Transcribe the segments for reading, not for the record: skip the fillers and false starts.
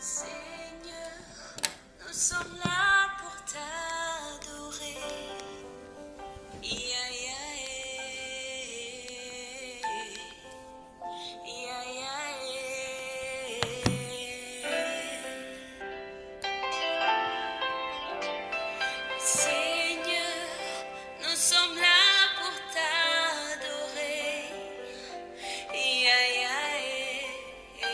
Seigneur, nous sommes là pour t'adorer. Ya, ya, ya, ya, Seigneur, nous sommes là pour t'adorer. Ya, ya, ya, ya,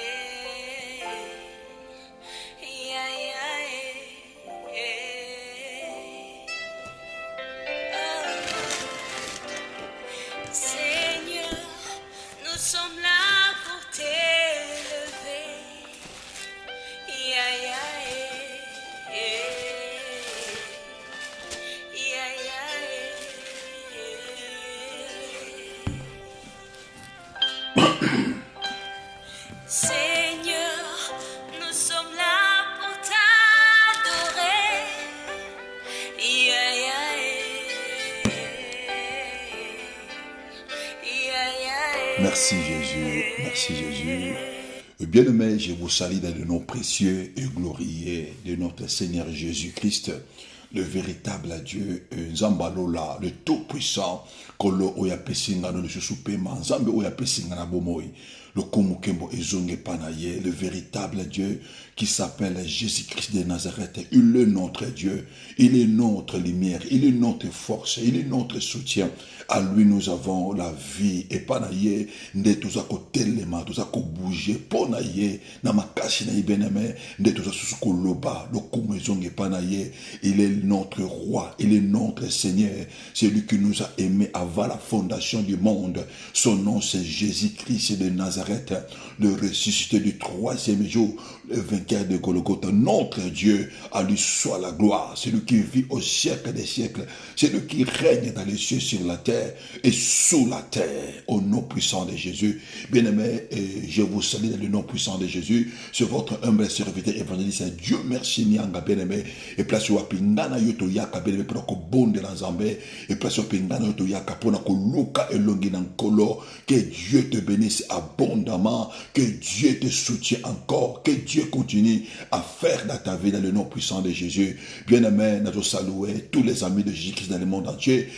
Seigneur, nous sommes là pour t'élever. Ya, ya, ya, ya, Seigneur, nous sommes là pour t'adorer. Ya, ya, Merci Jésus, merci Jésus. Bien-aimé, je vous salue dans le nom précieux et glorieux de notre Seigneur Jésus-Christ, le véritable Dieu, Nzambalola, le Tout-Puissant, Kolo Oyapesinga no Susupema, Nzambe Oyapesinga na Bomoi, le Komukembo Ezonge Panaye, le véritable Dieu qui s'appelle Jésus-Christ de Nazareth. Il est notre Dieu, il est notre lumière, il est notre force, il est notre soutien. À lui nous avons la vie. Et Panaye, nde tozako telema, tozako bouger, Ponaye, na makasi na ibeneme, nde tozako loba, le Komezonge Panaye, il est notre roi, il est notre Seigneur. C'est lui qui nous a aimés avant la fondation du monde. Son nom c'est Jésus-Christ de Nazareth, le ressuscité du troisième jour, le vainqueur de Golgotha. Notre Dieu, à lui soit la gloire. C'est lui qui vit au siècle des siècles. C'est lui qui règne dans les cieux, sur la terre et sous la terre, au nom puissant de Jésus. Bien-aimé, je vous salue dans le nom puissant de Jésus. C'est votre humble serviteur évangéliste. Dieu merci, Nyanga, bien-aimé. Et place où apingana yoto yaka, bien-aimé, pour qu'on bonde dans Zambé. Et place où apingana yoto yaka, pour qu'on luka et longi dans Kolo. Que Dieu te bénisse abondamment. Que Dieu te soutienne encore. Que Dieu continue à faire dans ta vie dans le nom puissant de Jésus. Bien-aimé, nous saluer tous les amis de Jésus-Christ dans le monde entier.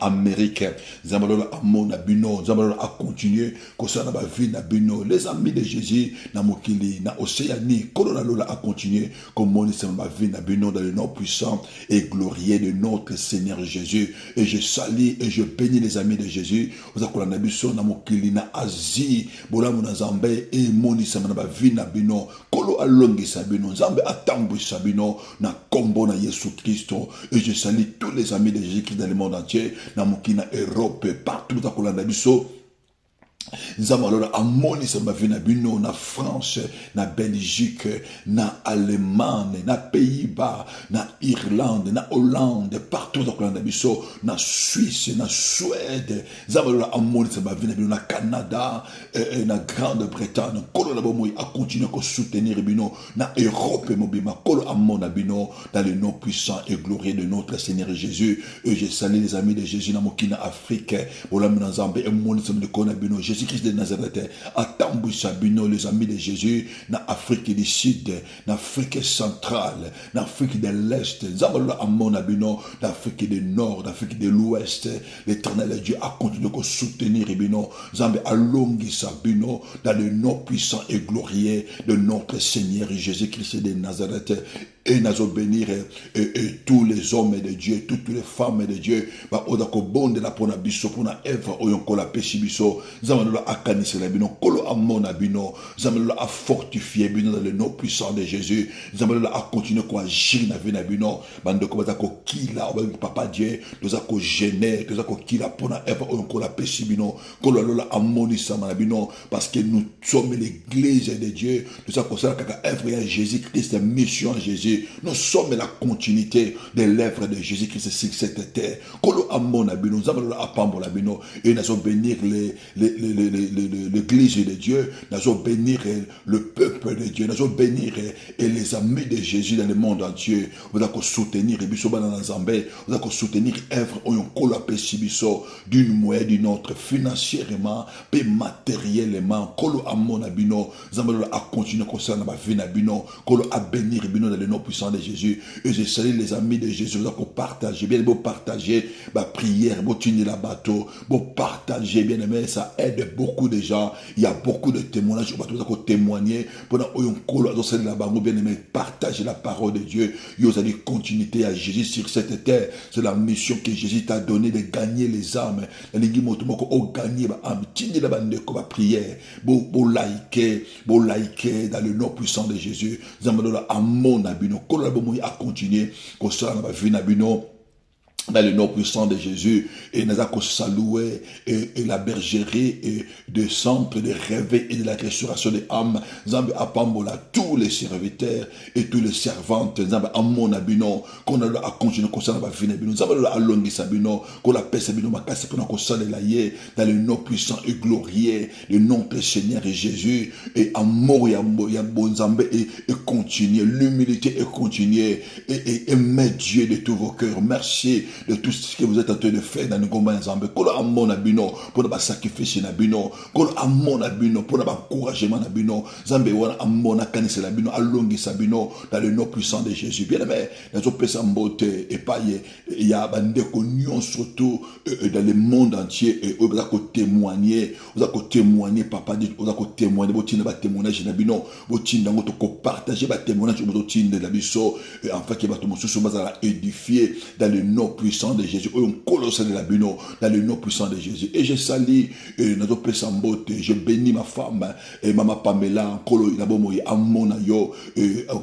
Amérique, Zambalola Amona Bino, Zambalola a continué, Kosana Bavi na Bino, les amis de Jésus, na Mokili, na Océanie, Kolona Lola a continué, comme Monisama Bavi na Bino, dans le nom puissant et glorieux de notre Seigneur Jésus. Et je salue et je bénis les amis de Jésus, Ozakola Nabiso, na Mokili, na Asie, Bola Mona Zambe, et Monisama Bavi na Bino, Kolo Alongi Sabino, Zambe Atambu Sabino, na Kombo na Yesu Christo. Et je salue tous les amis de Jésus dans le monde entier, na mokina Europe, partout dans la biso. Nzamalola amoni sa bavi na bino na France, na Belgique, na Allemagne, na Pays-Bas, na Irlande, na Hollande, partout dans la biso, na Suisse, na Suède. Nzamalola amoni sa bavi na bino na Canada, na Grande-Bretagne. Kolo la bomoy a continué à soutenir bino na Europe mobima. Kolo amona bino dans le nom puissant et glorieux de notre Seigneur Jésus. Et je salue les amis de Jésus na mokina Afrique. Ola mina Zambé et moni sa kona bino Jésus-Christ de Nazareth, à Tambou Sabino, les amis de Jésus, dans l'Afrique du Sud, dans l'Afrique centrale, dans l'Afrique de l'Est, Zambalola Amon Abino, dans l'Afrique du Nord, dans l'Afrique de l'Ouest. L'Éternel Dieu a continué de soutenir Bino, Zambé Alongi Sabino, dans le nom puissant et glorieux de notre Seigneur Jésus-Christ de Nazareth. Et nous bénir tous les hommes de Dieu, toutes les femmes de Dieu. Bah, odako bonde la pona biso pona Eva oyonko la peshi biso. Zamanola a kanise la bino kolo amona bino. Zamanola a fortifié bino dans le nom puissant de Jésus. Zamanola a continué à agir na vie na bino. Bandoko batako kila papa Dieu. Nous ako gêné, nous ako kila pona Eva oyonko la peshi bino. Kolo lola amoni samana bino parce que nous sommes l'église de Dieu. Nous ako sala kaka Eva Jésus Christ mission Jésus. Jésus. Nous sommes la continuité des lèvres de Jésus-Christ sur cette terre. Kolo amon abino, nous allons apambo labino, et nous allons bénir l'église de Dieu, nous allons bénir le peuple de Dieu, nous allons bénir et les amis de Jésus dans le monde entier. Nous allons soutenir et biso banana zambé, nous allons soutenir œuvre on kolo apesi biso d'une moyen d'une autre, financièrement, et matériellement. Kolo amon abino, nous allons continuer concernant ma vie nabino, kolo a bénir bino dans le nom puissant de Jésus. Et je salue les amis de Jésus, nous allons partager, bien beau partager ma prière, beau tenir la bateau, beau partager, bien aimé, ça aide beaucoup de gens. Il y a beaucoup de témoignages, nous allons témoigner pendant qu'on kolo la bango, bien aimé, partager la parole de Dieu. Vous allez continuer à Jésus sur cette terre. C'est la mission que Jésus t'a donnée de gagner les âmes. Gagner les âmes. Tini la bande comme prière. Beau liker dans le nom puissant de Jésus. Zamadola amon abino. Kolo la bomoui a continuer. Qu'on soit dans la vie nabino. Dans le nom puissant de Jésus, et nous avons salué et la bergerie et de centre de réveil et de la restauration des âmes. Zambi apambola tous les serviteurs et tous les servantes. Zambi amon abino qu'on a continué concernant la vie nabino. Zambi la alongi sabino qu'on la paix sabino makasi qu'on a consolé la yé dans le nom puissant et glorieux le nom de Seigneur et Jésus et amour et bon Zambi et continuer l'humilité et continuer et aimer Dieu de tous vos cœurs. Merci de tout ce que vous êtes en train de faire dans le combat ensemble. Kolo amon abino pour ne pas sacrifier nabino. Kolo amon abino pour ne pas encouragement nabino. Zambe wana amon akanise nabino alongi sabino dans le nom puissant de Jésus. Bien aimé, dans ce pays mbote et pas il y a bande connion surtout dans le monde entier et vous allez témoigner, papa dit vous allez témoigner, vous allez témoigner nabino, vous allez partager votre témoignage, vous allez de la biso et enfin que votre monsieur soit édifié dans le nom puissant de Jésus. On colosse de la bino dans le nom puissant de Jésus. Et je salue notre père Sambote. Je bénis ma femme et maman Pamela. Kolo inabomoye amona yo.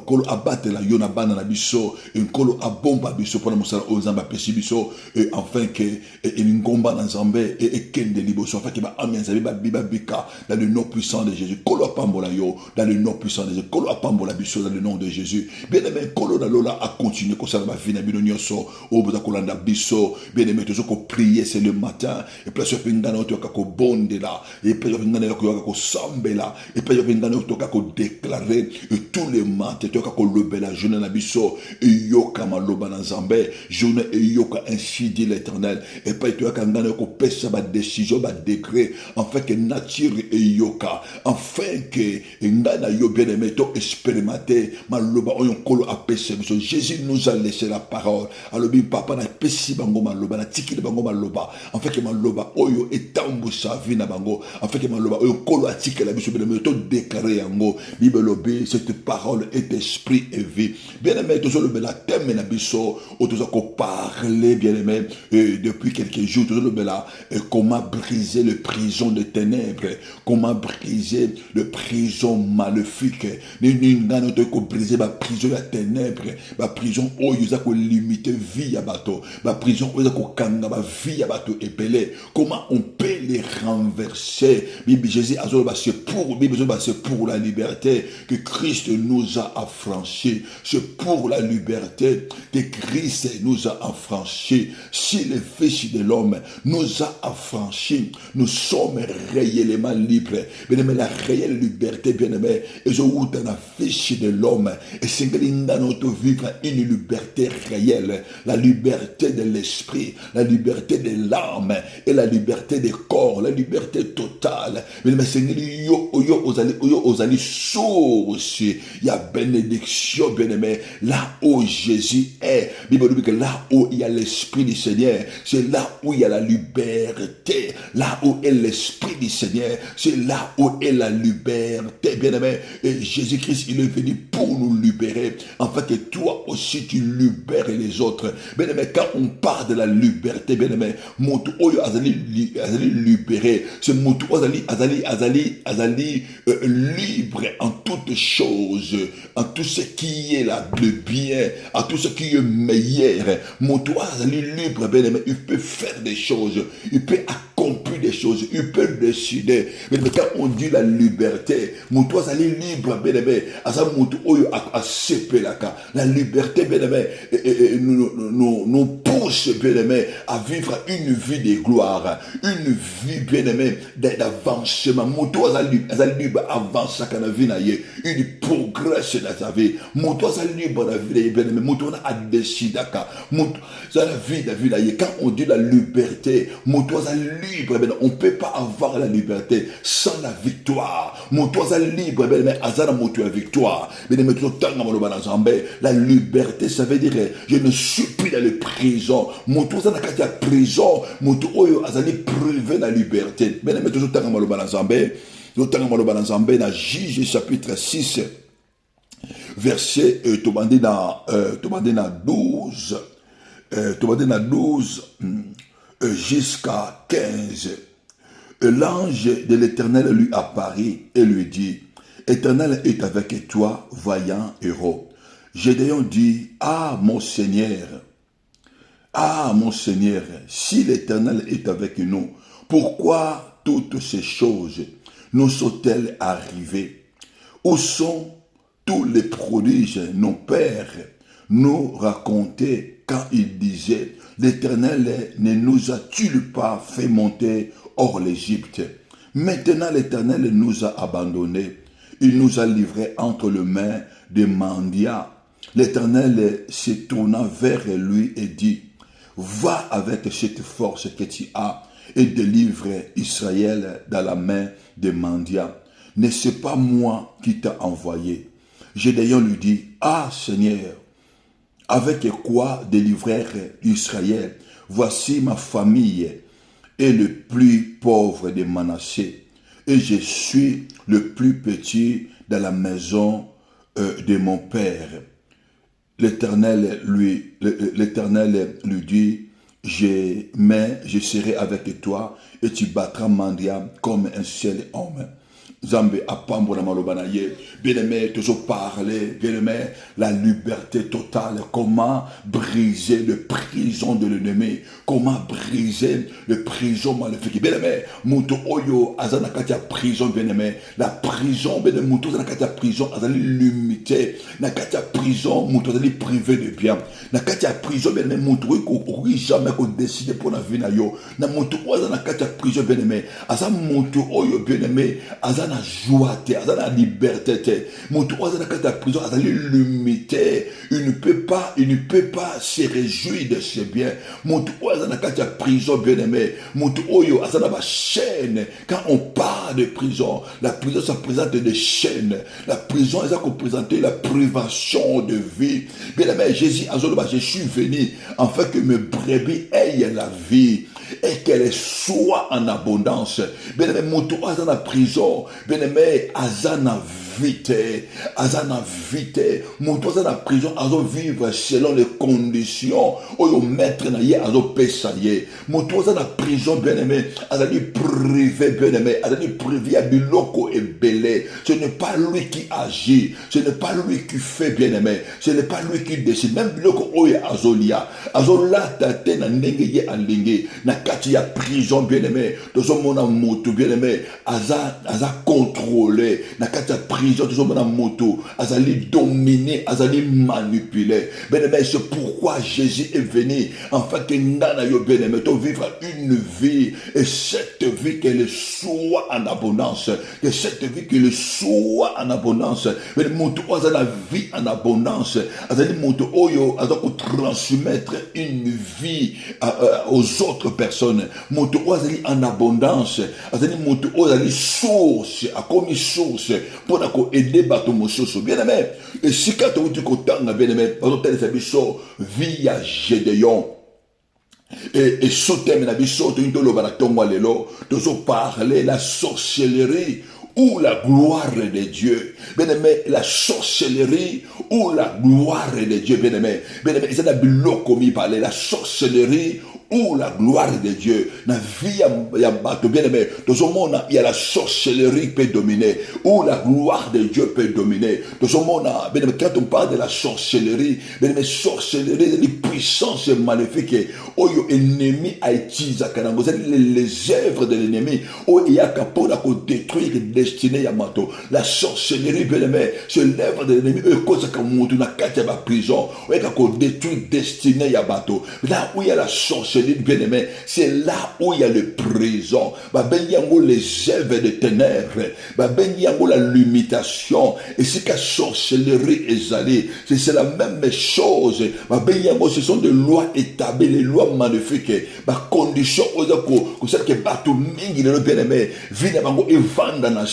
Kolo abate la yo na bana na biso. Kolo abomba biso pour mosala ozamba pesi biso. Enfin que ngomba na nzambe et kende liboso. Enfin que ba amianzabe ba biba bika dans le nom puissant de Jésus. Kolo apambola yo dans le nom puissant de Jésus. Kolo apambola biso dans le nom de Jésus. Bien aimé, kolo na lola a continuer concernant ma vie na bino nyonso. Oboza kolanda biso. Bien aimé, toujours qu'on prier c'est le matin. Et puis sur pingana otoka ko bonde là. Et puis pingana ko sambe là. Et puis pingana otoka ko déclarer tous les matins otoka ko lobela journée na biso. Et yoka maloba na nzambe. Journée et yoka ainsi dit l'Éternel. Et puis otoka ngana ko pesa ba décision ba décret. Afin que nature et yoka. Afin que ngana yo bien aimé to expérimenter maloba oyon kolo apese biso. Jésus nous a laissé la parole. Alors bien papa na pesi bango maloba na tiki bango maloba en fait que maloba oyo etambu sa vie na bango en fait que maloba oyo kolo atike la biso bien to déclarer yango bibelobi cette parole est esprit et vie bien aimé toujours le bela thème na biso o toujours ko parler bien aimé depuis quelques jours toujours le bela comment briser le prison de ténèbres comment briser le prison maléfique ni ngano to ko briser ba prison de ténèbres ba prison oyo za ko limiter vie ya bato ba prison oyo ko kanga ba vie ya bato epelé comment on peut les renverser Bible Jésus azolo ba c'est pour la liberté que Christ nous a affranchis c'est pour la liberté que Christ nous a affranchis si le Fils de l'homme nous a affranchis nous sommes réellement libres bien aimé la réelle liberté bien aimé et je vous donne un Fils de l'homme et c'est que nous vivre une liberté réelle la liberté de l'esprit, la liberté de l'âme et la liberté des corps, la liberté totale. Mais Seigneur, yo osali source, il y a bénédiction, bien aimé, là où Jésus est. Bible dit que là où il y a l'esprit du Seigneur, c'est là où il y a la liberté. Là où est l'esprit du Seigneur, c'est là où est la liberté, bien aimé. Et Jésus-Christ, il est venu pour nous libérer, afin que toi aussi tu libères les autres. Bien aimé, quand on parle de la liberté, bien aimé, moto oyo azali libéré, ce moto azali libre en toutes choses, en tout ce qui est là, le bien, en tout ce qui est meilleur. Moto azali libre, bien aimé, il peut faire des choses, il peut accomplir des choses, il peut décider. Mais quand on dit la liberté, moto azali libre, bien aimé, asa moto oyo a sepelaka. La liberté, bien aimé, nous pousse, bien aimé, à vivre une vie de gloire, une vie, bien aimé, d'avancement. Moto azali libre, avance à la vie, il progresse dans sa vie. Moto azali libre, dans la vie, bien aimé, moto a décidé, moto la vie, quand on dit la liberté, moto azali libre, on ne peut pas avoir la liberté sans la victoire. Moto azali libre, bien aimé, azala moto la victoire. Bien aimé, tout le temps, la liberté, ça veut dire, je ne suis plus dans les prisons. Moto azala kati ya prison, moto oyo azali privé de la liberté. Bien aimé, tout le temps, dans Juge chapitre 6, verset, tomandé dans 12, jusqu'à 15. L'ange de l'Éternel lui apparut et lui dit, Éternel est avec toi, vaillant héros. Gédéon dit, ah mon Seigneur, si l'Éternel est avec nous, pourquoi toutes ces choses nous sont-elles arrivées? Où sont tous les prodiges nos pères nous racontaient quand ils disaient, l'Éternel ne nous a-t-il pas fait monter hors l'Égypte? Maintenant l'Éternel nous a abandonnés. Il nous a livrés entre les mains des mendiants. L'Éternel se tourna vers lui et dit, va avec cette force que tu as et délivre Israël dans la main des mendiants. N'est-ce pas moi qui t'ai envoyé? Gédéon lui dit, ah Seigneur, avec quoi délivrer Israël? Voici ma famille est le plus pauvre de Manassé, et je suis le plus petit dans la maison de mon père. L'Éternel lui dit, je serai avec toi et tu battras mendiant comme un seul homme. Zambé apambo na maloba na ye. Bien-aimé, toujours parler, bien-aimé, la liberté totale. Comment briser le prison de l'ennemi? Comment briser le prison maléfique? Bien-aimé, Mouto Oyo, Azana Katia prison, bien-aimé. La prison, bien-aimé, Mouto Azana Katia prison, Azali limité. Na Katia prison, Mouto Azali privé de bien. Na Katia prison, bien-aimé, Mouto Oyo, jamais qu'on décide pour la vie na yo. Na Mouto Azana Katia prison, bien-aimé. Azana Mouto Oyo, bien-aimé, Azana joie, Azana liberté, Mouto Azana Katia prison, Azali limité. Il ne peut pas se réjouir de ses biens. Mouto Azana Katia prison, bien-aimé. Mouto Oyo, Azana ba chaîne. Quand on parle de prison, la prison, ça présente des chaînes. La prison, ça représente la privation de vie. Bien-aimé, Jésus, je suis venu afin que mes brebis aient la vie et qu'elle soit en abondance. Bien-aimé, Mouto Azana prison, bien-aimé, Azana vite, Mouto Azana prison, Azo vivre selon les conditions, Oyo maître na ye, Azo pesaye. Mouto Azana prison, bien-aimé, Azali privé, bien-aimé, Azali privé à biloko et belé. Ce n'est pas lui qui agit, ce n'est pas lui qui fait, bien-aimé, ce n'est pas lui qui décide. Même biloko Oyo Azolia, Azola tate na ndenge ye alinge, na kati ya prison, bien-aimé, tozo mona moto, bien-aimé, Aza contrôlé, na kati ya prison, tozo mona moto, Azali dominé, Azali manipulé. Bien-aimé, c'est pourquoi Jésus est venu, afin que nana yo, bien-aimé, to vivre une vie, et cette vie qu'elle soit en abondance, que cette vie qu'elle soit en abondance. Mais moto Azala vie en abondance, Azali moto oyo, Azako transmettre une vie aux autres personnes. Moto Azali en abondance, Azali moto Azali source, a commis source pour aider bateau mososo. Bien aimé, et si quand on dit qu'on t'a bien aimé, on t'a dit via Gédéon. Et sauter na biso to indolo baratongo lelo, tozo parler la sorcellerie ou la gloire de Dieu. Bien aimé, la sorcellerie où la gloire de Dieu, bien-aimé, c'est la biloko mi parler, la sorcellerie, où la gloire de Dieu, la vie ya bato, bien-aimé, dans ce monde, il y a la sorcellerie qui peut dominer, où la gloire de Dieu peut dominer. Dans ce monde, bien-aimé, quand on parle de la sorcellerie, bien-aimé, sorcellerie, les puissances maléfiques, où l'ennemi a utilisé, les œuvres de l'ennemi, où il y a capot à détruire les destinées à bato. La sorcellerie, bien-aimé, c'est l'œuvre de l'ennemi, eux, quand ça monte dans la prison, où il y a détruire les destinées à bato. Là où il y a la sorcellerie, bien-aimé, c'est là où il y a le prison. Ben y a les œuvres de ténèbres. Ben y a la limitation. Et c'est qu'à sorcellerie est allée. C'est la même chose. Ben y a ce sont des lois établies, les lois magnifiques. Ben conditions que celles qui battent mingi le bien-aimé, viennent et vendent dans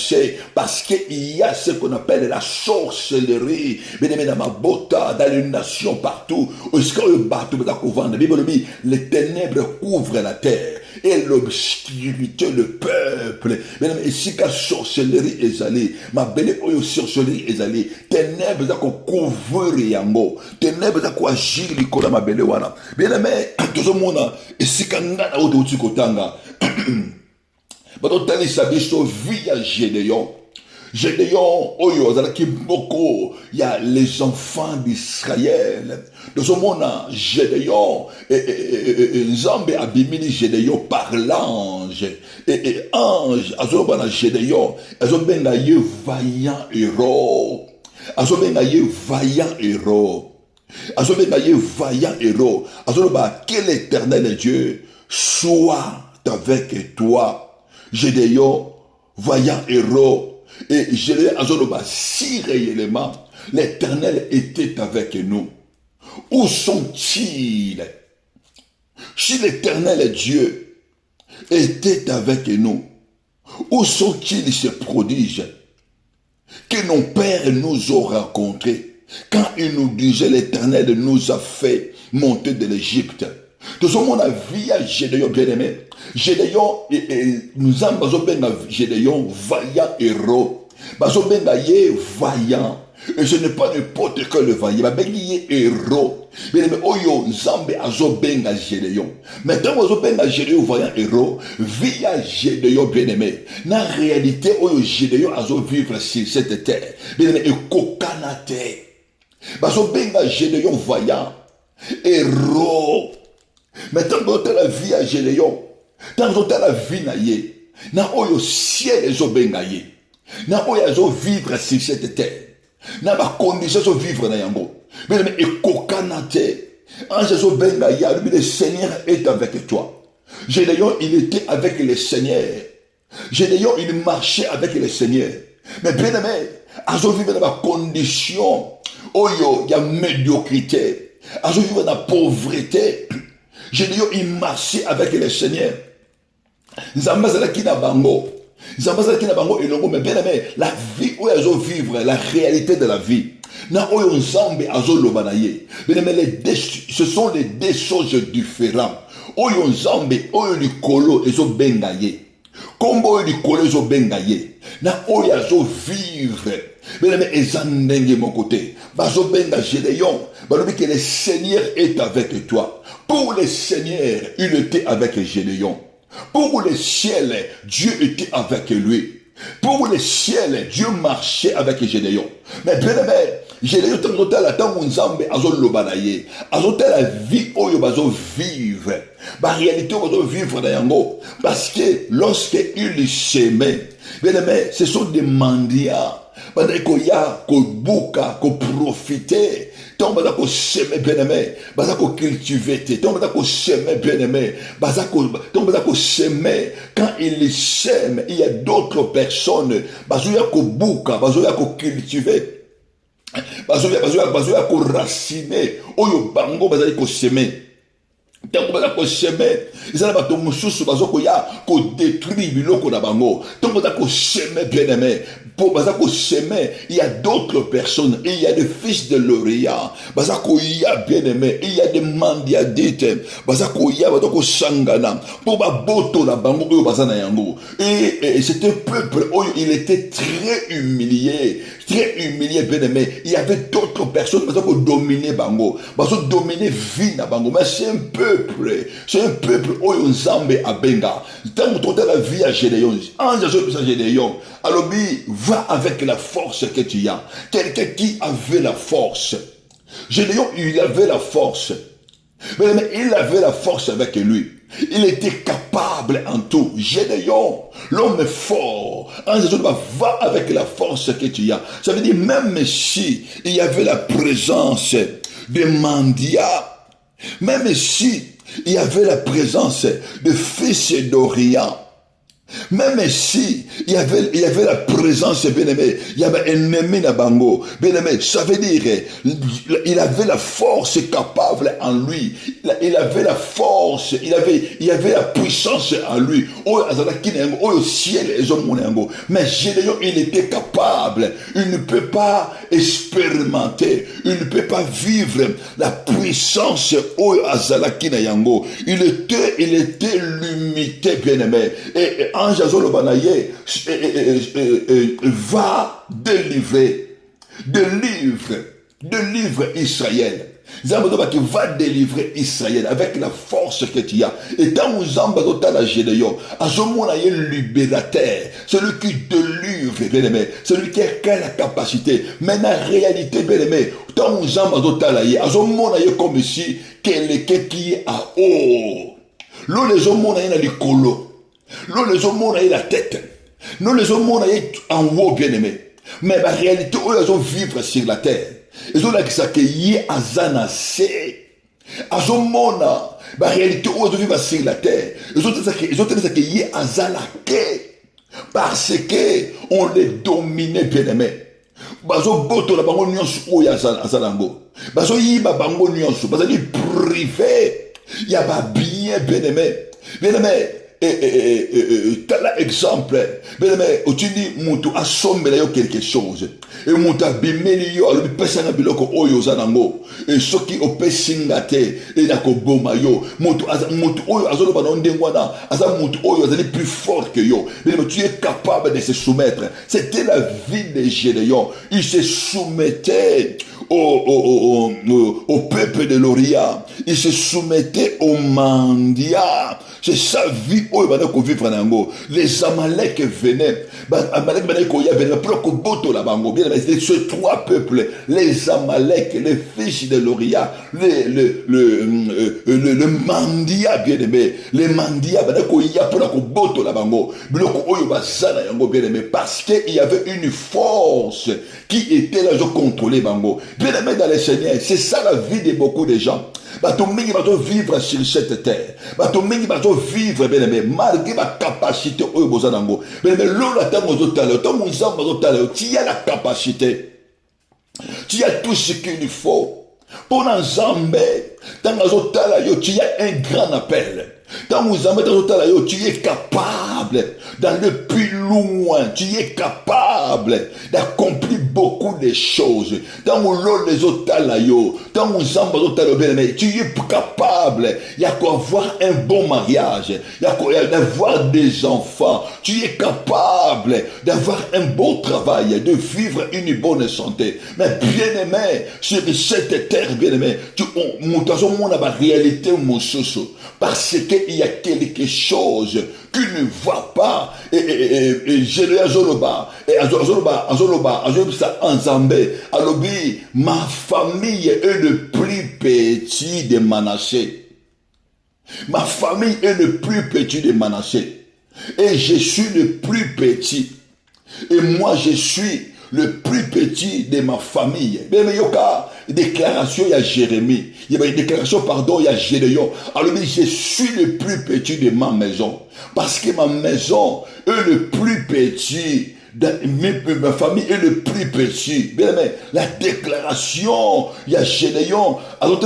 parce qu'il y a ce qu'on appelle la sorcellerie. Bien-aimé, dans ma bota, dans les nations partout. Est-ce qu'on bat tout vendre? La Bible dit, les ténèbres couvrent la terre et l'obscurité le peuple. Et si la sorcellerie est allée, ma belle sorcellerie est allée, ténèbres à couvrir yango, ténèbres à quoi agir l'ikola ma belle wana. Bien aimé, tout ce monde, et si kanga na oto kotanga, bato tali sabiso via Gédéon. Gédéon, oyo, zalaki boko, il y a les enfants d'Israël. Dans ce monde, Gédéon, Nzambe abimini Gédéon par l'ange. Et ange, azobana Gédéon, azobenga ye vaillant héros. Azobenga ye vaillant héros. Azobenga ye vaillant héros. Azobenga, quel éternel Dieu soit avec toi. Gédéon, vaillant héros. Et je l'ai azoloba, si réellement l'Éternel était avec nous, où sont-ils? Si l'Éternel Dieu était avec nous, où sont-ils ces prodiges que nos pères nous ont rencontrés quand ils nous disaient l'Éternel nous a fait monter de l'Égypte? Tout ce monde a vu à Gédéon bien-aimé. Gédéon, nous avons Gédéon vaillant héros. Bazobenga ye vaillant. Et ce n'est pas n'importe quel vaillant. Il est héros. Mais oyo Nzambe azobenga Gédéon. Maintenant azobenga Gédéon vaillant héros. Via Gédéon bien-aimé. Na réalité oyo Gédéon azo vivre sur cette terre. Bien-aimé et kokanate. Bazobenga Gédéon vaillant héros. Maintenant, dans la vie à Gédéon, dans la vie na ye, na oyo ciel ezo benga ye, na oyo ezo vivre sur cette terre, na ba condition ezo vivre na yango, mais ekokanate, ange ezo benga ye, le Seigneur est avec toi. Gédéon, il était avec le Seigneur. Gédéon, il marchait avec le Seigneur. Mais bien aimé, azo vivre dans la condition, oyo, il y a médiocrité, azo vivre dans la pauvreté. Gédéon, il marchait avec le Seigneur. Zambazalaki na bango. Zambazalaki na bango elongo, mais bien aimé, la vie où ils ont vivre, la réalité de la vie. Na oyo Nzambe azo lobanaye. Bien aimé, ce sont les deux choses différentes. Oyo Nzambe, oyo likolo ezo bengaye. Kombo oyo likolo ezo bengaye. Na oyo azo vivre. Bien aimé, ezandenge mon côté. Bazo benga Gédéon. Balobi que le Seigneur est avec toi. Pour le Seigneur, il était avec Gédéon. Pour le ciel, Dieu était avec lui. Pour le ciel, Dieu marchait avec Gédéon. Mais bien aimé, Gédéon tant la temps où Nzambe azo lobanaye, azo la vie oyo bazo vivre. La réalité bazo vivre dans yango, parce que lorsque il s'aimait, bien aimé, ce sont des mendiants. Pendant qu'il y a qu'on bouca, qu'on profiter, tant que qu'on s'aime bien aimé, baza qu'on cultive, tant que qu'on s'aime bien aimé, baza qu'on s'aime, quand il s'aime, il y a d'autres personnes, bazoya qu'on bouca, bazoya qu'on cultive, bazoya qu'on racine, oyo bango bazoya qu'on s'aime. Tant que baza ko semer, ezala bato mususu bazo ko ya ko détruire biloko na bango. Tant que baza ko semer bien aimé, pour baza ko semer, il y a d'autres personnes, il y a des fils de l'Orient, baza ko ya bien aimé, il y a des mendiadites, baza ko ya baza ko sangana, pour ba boto na bango oyo baza na yango. Et c'était un peuple, il était très humilié humilié, bien aimé. Il y avait d'autres personnes qui ont dominé Bango. Ils ont dominé vie na Bango. Mais c'est un peuple. C'est un peuple où on Nzambe a benga. Tant que tu as la vie à Gédéon, ange à Gédéon, alors va avec la force que tu as. Quelqu'un qui avait la force. Gédéon, il avait la force. Mais il avait la force avec lui. Il était capable en tout. Gédéon, l'homme est fort. Va avec la force que tu as. Ça veut dire, même si il y avait la présence de Mandia, même si il y avait la présence de fils d'Orient, même si il y avait la présence, bien aimé, il y avait un ennemi na Bango, bien aimé, ça veut dire, il avait la force capable en lui, il avait la force, il y avait la puissance en lui, au ciel, mais Gédéon, il était capable, il ne peut pas expérimenter, il ne peut pas vivre la puissance, il était limité, bien aimé, et ange azolobanaye va délivrer Israël. Zambodoba qui va délivrer Israël avec la force que tu as. Et tant où Zambadota la Gédéon, azomonaye libérateur, celui qui délivre, bien aimé, celui qui a la capacité. Mais en réalité, bien aimé, tant où Zambadota la ye, azomonaye comme si quelqu'un qui est à haut. L'eau les omonaye na likolo. Nous les hommes ont la tête. Nous les hommes ont en haut, bien aimé. Mais la réalité, ils ont vivre sur la terre. Ils ont dit que y a zanase. Ils ont la réalité, ils ont vivre sur la terre. Ils ont dit que y a zanake. Parce que on les dominait, bien aimé. Bazo boto la bango nyonso o ya zalango. Bazo yiba bango nyonso. Bazo li privé. Il y a pas bien, bien aimé. Bien aimé. Tel exemple, bien aimé, tu dis, Moutou a sommé quelque chose. Et Moutou a bimeli yo, alors il pèse un biloko oyo zanango. Et ce qui au pesingate, et nako boma yo. Moutou oyo azolo banondengwana, aza Moutou oyo azali plus fort que yo. Mais tu es capable de se soumettre. C'était la vie de Gédéon. Il se soumettait au peuple de l'Orient. Il se soumettait aux mendiants. C'est sa vie où il va vivre en les Amalek venaient. Amalek venaient pour boto la bango. Bien, ces trois peuples, les Amalek, les fils de l'Orient, le Mandia, bien aimé, les Mandia, pour boto la bango. Bien aimé, parce qu'il y avait une force qui était là, je contrôlais bango. Bien aimé dans les Seigneurs, c'est ça la vie de beaucoup de gens. Batomingi bato vivre sur cette terre. Batomingi bato vivre bien aimé malgré ma capacité au bozanango. Bien aimé l'eau tango zotale, tango nzamba zotale, tu as la capacité. Tu as tout ce qu'il faut. Pour Nzambe, tango zotale yo, tu as un grand appel. Tango Nzambe zotale yo, tu es capable d'aller plus loin. Tu es capable d'accomplir beaucoup de choses. Dans l'eau les otalayo, dans Nzamba zotalo bien aimé, tu es capable. Il y a quoi avoir un bon mariage. Il y a quoi d'avoir des enfants. Tu es capable d'avoir un beau travail, de vivre une bonne santé. Mais bien aimé, sur cette terre bien aimé, tu on a la réalité mon soso parce qu'il y a quelque chose qui ne va pas et j'ai azoloba et azoloba Nzambe alobi ma famille est le plus petit de Manassé. Ma famille est le plus petit de Manassé et je suis le plus petit et moi je suis le plus petit de ma famille. Mais il y a une déclaration, il y a Jérémie. Il y a une déclaration, pardon, il y a Gédéon. Alors, je suis le plus petit de ma maison. Parce que ma maison est le plus petit. Ma famille est le plus petit. Bien aimé, la déclaration, il y a Gédéon. Alors,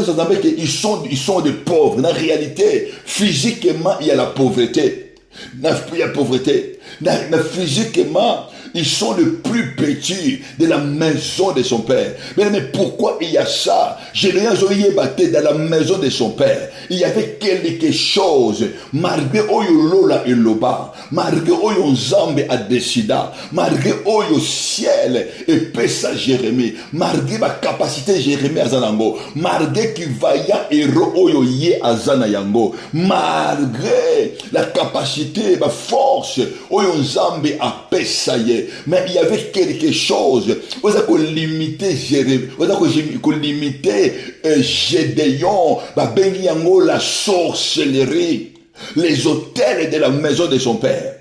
ils sont des pauvres. En réalité, physiquement, il y a la pauvreté. Il y a la pauvreté. Mais physiquement, ils sont les plus petits de la maison de son père. Mais pourquoi il y a ça? Gédéon Zoyebate dans la maison de son père. Il y avait quelque chose. Malgré Oyo Lola et Loba, malgré Oyo Nzambe a décidé, malgré Oyo ciel et pesa Jérémie, malgré ma capacité Jérémie Azanango, malgré qui vaillant héros Oyo Ye Azana Yango, malgré la capacité, ma force, Oyo Nzambe a pesa Ye, mais il y avait quelque chose. Vous avez limité Jérémie, vous avez limité Gédéon, bengi yango la sorcellerie, les hôtels de la maison de son père.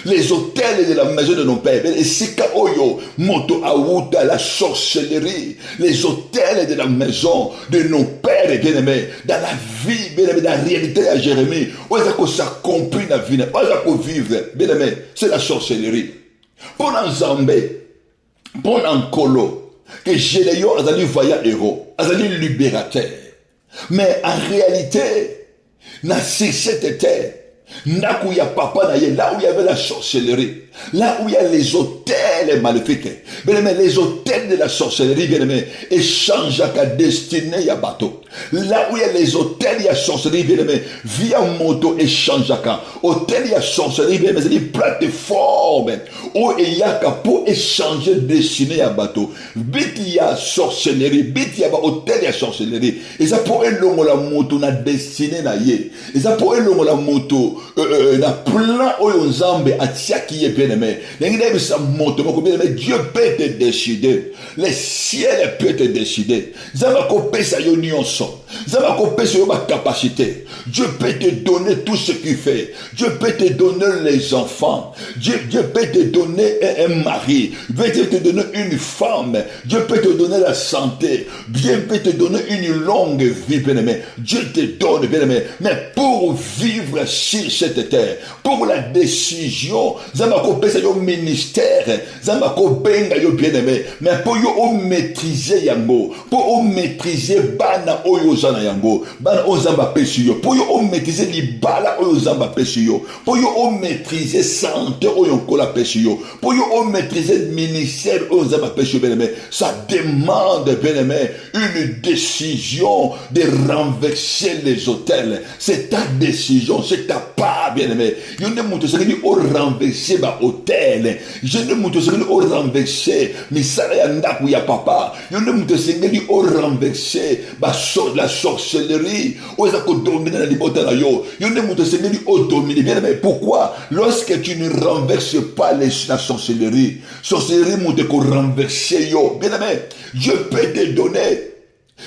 Les hôtels de la maison de nos pères, les sika oyo, moto aouta, la sorcellerie, les hôtels de la maison de nos pères bien-aimés, dans la vie, bien-aimé, dans la réalité à Jérémie, où est-ce que ça compris la vie, où est-ce qu'on vivre, bien-aimé, c'est la sorcellerie. Pour Nzambé, pour Nkolo, que Gédéon a dit voyant héros, a dit libérateur. Mais en réalité, dans cette terre, là où il y a papa, là où il y avait la sorcellerie, là où il y a les hôtels maléfiques, bien-aimé, les hôtels de la sorcellerie, bien-aimé, échangent à destinée à bateau. Là où il y a les hôtels, il y a sorcellerie, bien-aimé, via moto, échange à hôtel, il y a sorcellerie, bien-aimé, c'est une plateforme où il y a pour échanger destinée à bateau. Bit, il y a sorcellerie, bit, il y a hôtel, il y a sorcellerie. Et ça pour l'homme la moto, na destinée na yé. Et ça pour l'homme la moto, na plein où Nzambe a tia qui est bien-aimé. Dieu peut te décider. Le ciel peut te décider. Zama kopé sa union son. Zama kopé sa capacité. Dieu peut te donner tout ce qu'il fait. Dieu peut te donner les enfants. Dieu peut te donner un mari. Dieu peut te donner une femme. Dieu peut te donner la santé. Dieu peut te donner une longue vie, bien-aimé. Dieu te donne, bien-aimé. Mais pour vivre sur cette terre, pour la décision, Zama kopé sa ministère, Zama kopé nga yo bien-aimé. Mais pour yo maîtriser yango, pour maîtriser bana oyo zana yango, bana ozamba pesu yo, pour yo maîtriser libala oyo zamba pesu yo, pour yo maîtriser santé oyo kola pesu yo, pour yo maîtriser ministère oyo zamba pesu bien-aimé. Ça demande, bien-aimé, une décision de renverser les hôtels. C'est ta décision, c'est ta part, bien-aimé. Yo ne muto se au renverser ba hôtel. Je ne muto se au renverser misala ya ndaku ya papa. Yo ne muto se au renverser ba la sorcellerie. O za ko dominer na libota na yo. Yo ne muto se au dominer. Bien-aimé, pourquoi? Lorsque tu ne renverses pas la sorcellerie, sorcellerie muto ko renverser yo. Bien-aimé, Dieu peut te donner.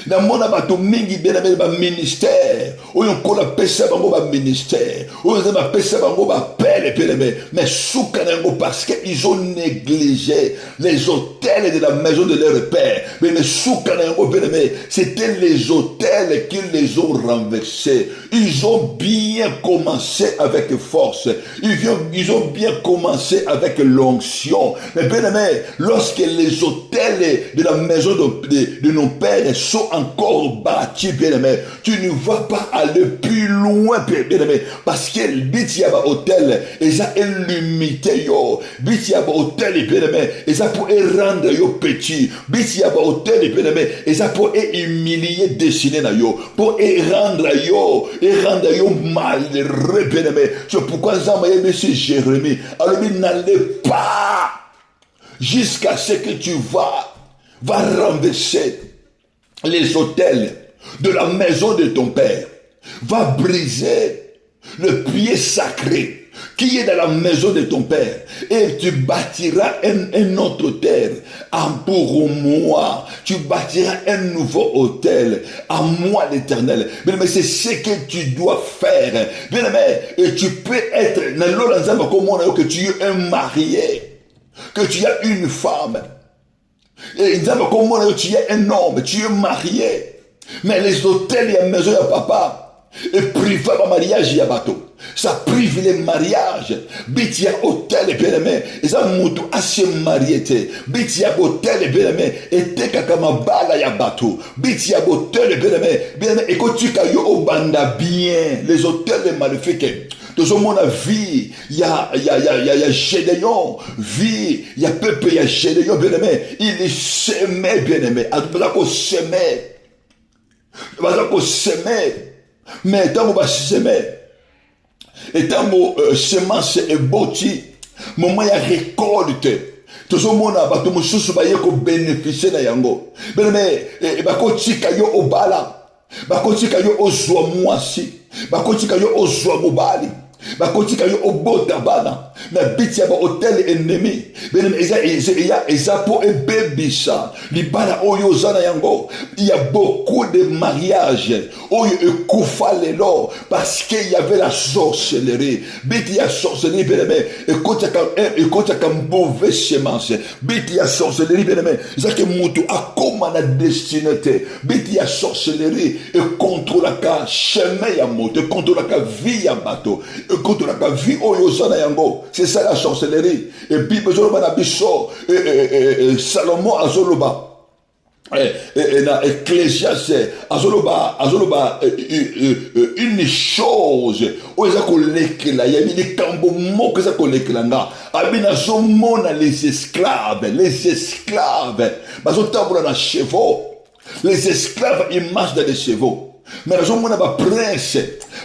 Na mona bato mingi bien-aimé ba ministère oyo kola pesa bango ba ministère oyo za ba pesa bango ba pele bien-aimé mais souka nango parce que ils ont négligé les hôtels de la maison de leur père. Mais souka nango bien-aimé, c'était les hôtels qui les ont renversés. Ils ont bien commencé avec force, ils ont bien commencé avec l'onction, mais bien-aimé, lorsque les hôtels de la maison de nos pères sont encore bâtis, bien-aimé, tu ne vas pas aller plus loin, bien-aimé, parce que biti yaba hôtel et ça est limité yo, biti yaba hôtel, bien-aimé, et ça pour rendre yo petit, biti yaba hôtel, bien-aimé, et ça pour humilier dessiner na yo, pour rendre yo malheureux, bien-aimé. C'est pourquoi Zamaye monsieur Jérémie, alors il n'allait pas jusqu'à ce que tu va renverser les hôtels de la maison de ton père, va briser le pied sacré qui est dans la maison de ton père, et tu bâtiras un autre terre. Pour moi, tu bâtiras un nouveau hôtel à moi l'Éternel. Mais c'est ce que tu dois faire. Bien aimé, et tu peux être que tu es un marié, que tu as une femme. Et comme tu es un homme, tu es marié. Mais les hôtels, il y a maison, il y a papa. Et privé le mariage, il y a bateau. Ça prive les mariages. Bitia hôtel, bien aimé. Et ça moutou assez marié. Bitia hôtel, bien aimé. Et te kakama bala ya bateau. Bitia hôtel, bien aimé. Bien aimé. Et quand tu kayo au banda bien. Les hôtels maléfiques. tozomona vie ya Gédéon, vie ya peuple ya Gédéon, bien-aimé, il semait, bien-aimé, bazako semer, mais tant qu'on va semer, et tant que semence est bâtie, moment ya récolte, tozomona bato mosusu baye ko bénéficier na yango, bien-aimé, bako tika yo obala, bako tika yo ozwa mwasi, bako tika yo ozwa mobali, bakotika yo obota bana na biti ya ba hotel ennemi bene eza po ebebisa libala oyo zana yango. Il y a beaucoup de mariages oyo ekufa lelo parce qu'il y avait la sorcellerie. Biti ya sorcellerie bene ekotaka mauvaise semence. Biti ya sorcellerie bene ezake mutu akoma na destinité. Biti ya sorcellerie ekontrolaka chemin ya moto, ekontrolaka vie ya bato, ekontrolaka vie oyo zana yango. C'est ça la sorcellerie. Et puis bezoloba na biso Salomon azoloba na Ecclésiaste azoloba une chose oyo eza kolekela yabi likambo moko eza kolekela nga abi nazomona les esclaves bazotambola na chevaux. Les esclaves ils marchent dans les chevaux. Mais nazomona ba prince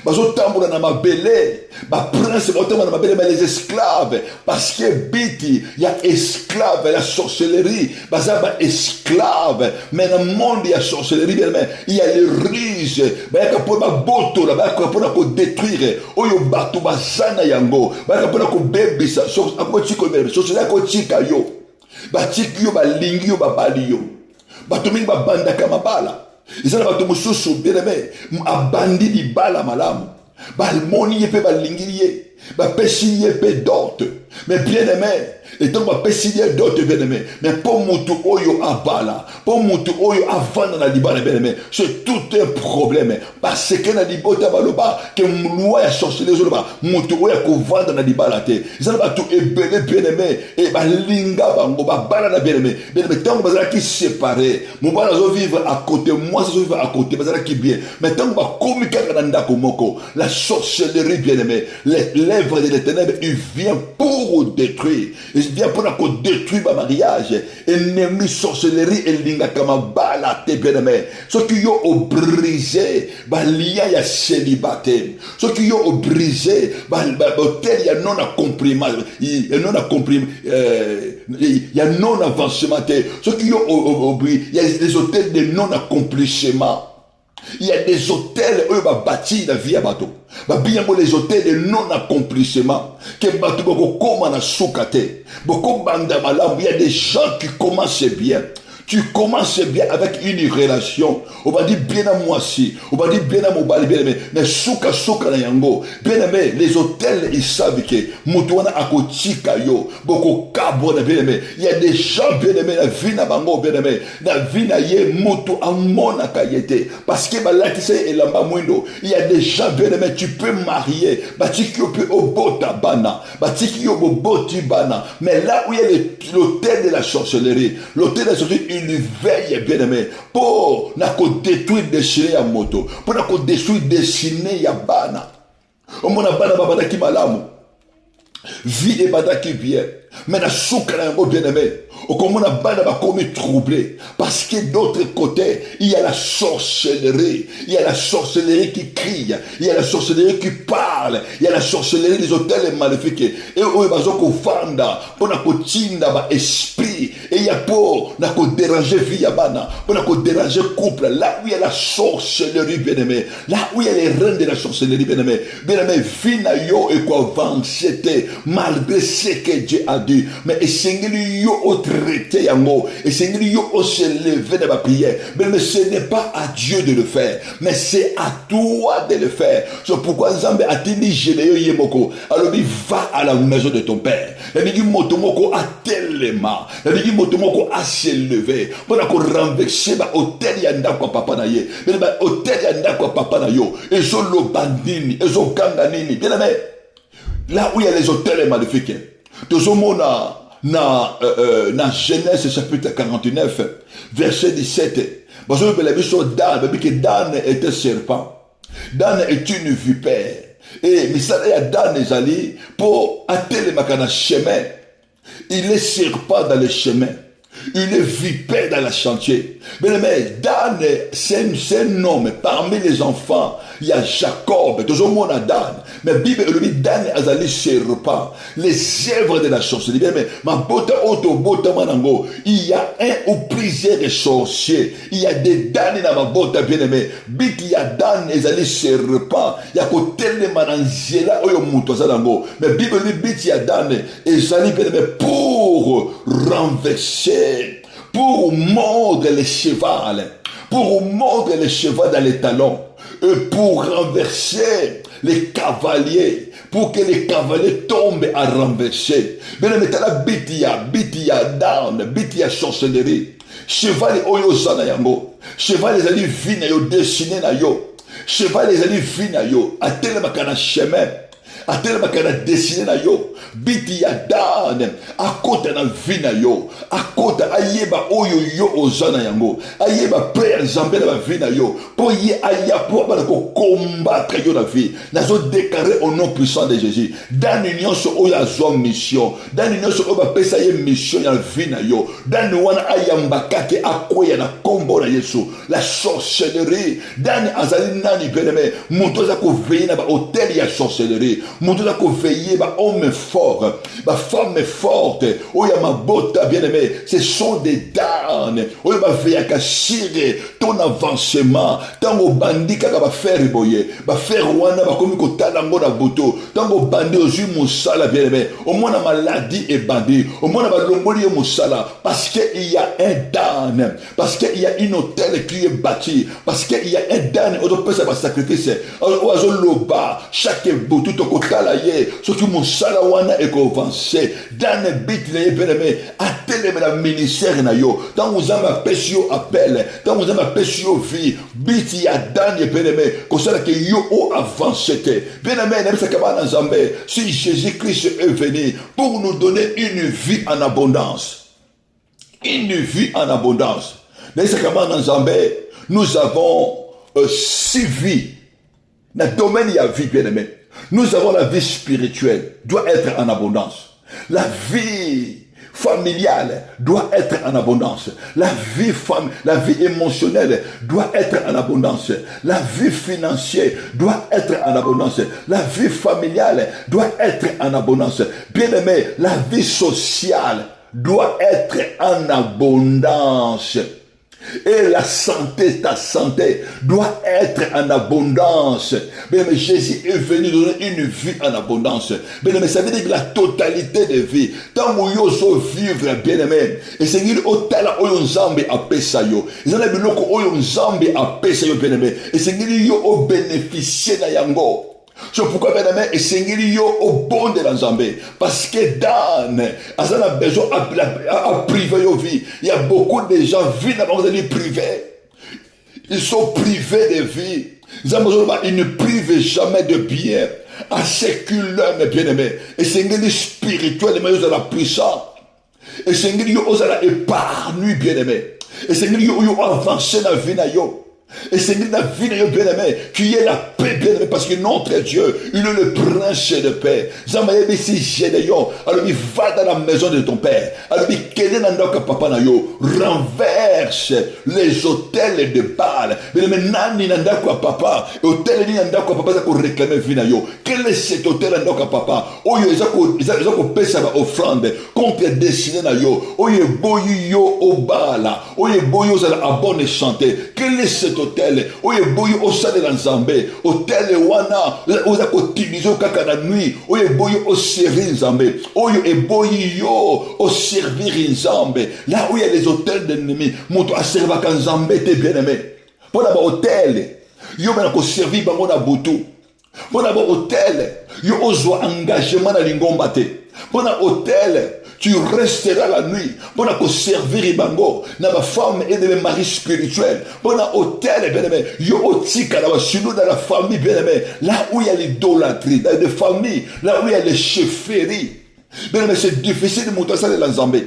bazotambola na mabele, ba prince bazotambola na mabele, mais les esclaves parce que biti ya esclave la sorcellerie baza ba esclave. Mais dans le monde il y a sorcellerie, il y a les ruses bayaka po ba boto la bayaka po na ko détruire oyo bato bazana yango bayaka po na ko bebisa akotiko bebe sorcellerie akotika yo batiki yo balingi yo babali yo bato mingi babandaka mabala. Ils ont bato mosusu bien-aimé abandi libala malamu balmoni ye pe balingiri bapesi ye pe d'autres. Mais bien-aimé, et donc bapesi ye d'autres bien-aimé, mais pour mutu oyo abala, pour mutu oyo avanda na libala bien-aimé, c'est tout un problème parce que na libota baloba que loi ya sorcellerie zoloba mutu oyo kovanda na libala te. Ils ont bato ebele bien-aimé et balinga bango babala na bien-aimé tant bazala qui séparé mobala zo vivre à côté, moi zo vivre à côté bazala qui bien, mais tant ba komika na ndako moko la sorcellerie bien-aimé, l'œuvre de l'éternel il vient pour détruire, il vient pour détruire ma mariage. Ennemi sorcellerie et lingakama bala te bien-aimé. Ce qui yo au brisé balia ya célibataire, ce qui yo au brisé hôtel ya non accomplissement, il y a non avancement, ce qui yo au il y a des hôtels de non accomplissement. Il y a des hôtels eux bâtis la vie à bateau. Les hôtels de non-accomplissement. Que bateau beaucoup comme na soukate. Beaucoup banda malam. Il y a des gens qui commencent bien. Tu commences bien avec une relation. On va dire bien à moi si. On va dire bien à mon bali, bien aimé. Mais souka na yango. Bien aimé, les hôtels, ils savent que Moutouana akotika yo. Beaucoup kabo na bien aimé. Il y a des gens bien aimé. La vie na bango bien aimé. La vie na ye moutou amona kayete. Parce que balatise et lamba mwindo. Il y a des gens bien aimé. Tu peux marier. Batiki yo peut obota bana. Batiki yo boti bana. Mais là où il y a l'hôtel de la sorcellerie. L'hôtel de la sorcellerie. Il veille bien aimé pour na détruire destiné ya moto, pour na détruire destiné ya bana. O mona bana babada ki malamu. Vie et bada ki bien. Mais na souka na yango bien aimé. O komona bana ba komi troublé parce que d'autre côté, il y a la sorcellerie, il y a la sorcellerie qui crie, il y a la sorcellerie qui parle, il y a la sorcellerie des hôtels maléfiques. Et eux bazoko fanda pour na kotinda ba esprit et il y a pour na ko déranger vie ya bana, pour na ko déranger couple là où il y a la sorcellerie bien aimé, là où il y a les reines de la sorcellerie bien aimé, vina yo et quoi avancer malgré ce que Dieu a dit, mais essayez yo au traité yango, essayez yo au se lever de la prière, mais ce n'est pas à Dieu de le faire, mais c'est à toi de le faire. C'est pourquoi Nzambe a dit Gédéon yemoko, alors il va à la maison de ton père. Il dit motomoko a tellement, il dit motomoko a se lever pour qu'on renverser ba hôtel yanda kwa papa na ye, mais ba hôtel yanda kwa papa na yo, et zo lo bandini, et zo kanganini, bien aimé. Là où il y a les hôtels maléfiques, tozomona na Genèse chapitre 49 verset 17. Parce que la Bible Dan, que Dan était serpent. Dan est une vipère. Et misala ya Dan ezali pour atelemaka na chemin. Il est serpent dans le chemin. Il est vipère dans la chantier. Mais Dan, c'est un homme parmi les enfants. Il y a Jacob, toujours mon Dan. Mais Bible lui Dan azali serpent. Les œuvres de la sorcellerie. Mais ma bota auto bota manango. Il y a un ou plusieurs sorciers. Il y a des Dan dans ma bota bien aimé. Bit il y a Dan azali serpent. Il y a côté les mananzela oyo muto zalango. Mais Bible lui bit il y a Dan azali bien aimé pour renverser, pour mordre les chevals, pour mordre les chevaux dans les talons, et pour renverser les cavaliers, pour que les cavaliers tombent à renverser. Mais maintenant, bitia down, bitia sorcellerie. Cheval oyo sana yango. Cheval les ali vina yo dessiné na yo. Cheval les ali vina yo. Atele makana chemin. Atelemaka na dessiné na yo. Biti ya Dan akota na vie na yo, akota ayeba oyo yo ozana yango, ayeba père Nzambe na vie na yo, pour ye aya pour ba ko combattre yo la vie. Nazo déclarer au nom puissant de Jésus. Dan union so oyo azo mission, dan union so oyo ba pesa ye mission ya vie na yo. Dan wana ayambaka ke akoya na kombo na Yesu. La sorcellerie, Dan azali nani bien-aimé, moto za ko veiller na ba hôtel ya sorcellerie. Moto za ko veiller ba homme fort, ba femme forte, oya mabota bien-aimé, ce sont des dames, oya ba veiller ka sire ton avancement, tango bandi kaka ba faire boye, ba faire wana ba komi ko talango na boto, tango bandi ozu musala bien-aimé, au moins la maladie est bandi, au moins ba longoli musala, parce que il y a un dan, parce que il y a une hôtel qui est bâti, parce que il y a un dan, on peut ça ba sacrifice, oazo loba, chaque boto to kotala ye, surtout musala wana et qu'on avancer dans le but de bien-aimé, attelez la ministère na yo, dans vous avez péché appel, dans vous avez péché vie, but ya dan bien-aimé, comme ça que yo o avancé, bien-aimé, n'aime ça kabana Nzambe, si Jésus-Christ est venu pour nous donner une vie en abondance, une vie en abondance, n'aime ça kabana Nzambe, nous avons 6 vies, dans le domaine il y a vie bien-aimé. Nous avons la vie spirituelle, doit être en abondance. La vie familiale doit être en abondance. La vie émotionnelle doit être en abondance. La vie financière doit être en abondance. La vie familiale doit être en abondance. Bien-aimé, la vie sociale doit être en abondance. Et la santé, ta santé doit être en abondance. Mais Jésus est venu donner une vie en abondance. Mais ça veut dire que la totalité de vie, tant que vous vivre bien aimé, et c'est qu'il otala oyo Nzambe apesa yo. Ils ont biloko oyo Nzambe apesa yo bien aimé. Et c'est qu'il yo o bénéficier na yango. C'est pourquoi, bien aimé, et c'est au bon de l'Nzambe. Parce que Dan, on a besoin à priver your vie. Il y a beaucoup de gens vivent dans les privés. Ils sont privés de vie. Ils ne privent jamais de bien. À séculaire, mes bien-aimés. Et c'est spirituel, mais ils ont la puissance. Et c'est ils ont la épargne, bien-aimé. Et c'est ils ont avancé dans la vie. Et c'est la vie de bien-aimé qui est la paix bien-aimé parce que notre Dieu, il est le prince de paix. Zamaye si Gédéon, alors il va dans la maison de ton père. Alors il kele nandoka papa na yo, renverse les hôtels de Baal. Mais nani nandoka papa, hôtel ni nandoka papa ça ko réclamer vie na yo. Quel est cet hôtel nandoka papa? Oyo ezako pesa ba offrande contre destiné na yo. Oyo boyi yo obala. Oyo boyo za la bonne santé. Quel est cet hôtel? Oyo boyo osale na Nzambe. Hôtel wana oza ko timizo kaka na nuit. Oyo boyo o servir Nzambe. Oyo e boyi yo o servir Nzambe. Là où il y a les hôtels d'ennemis, moto a servir ka Nzambe te bien-aimé. Pour la hôtel, yo bana ko servir bango na butu. Pour la hôtel, yo ozo engagement na lingomba te. Pour la hôtel, tu resteras la nuit pour servir Ibango, na ma femme et de mes maris spirituels. Pour la hôtel, bien aimé, yo otika là dans la famille, bien aimé, là où il y a l'idolâtrie, dans les familles, là où il y a les chefferies. Bien aimé, c'est difficile de monter ça dans Nzambe.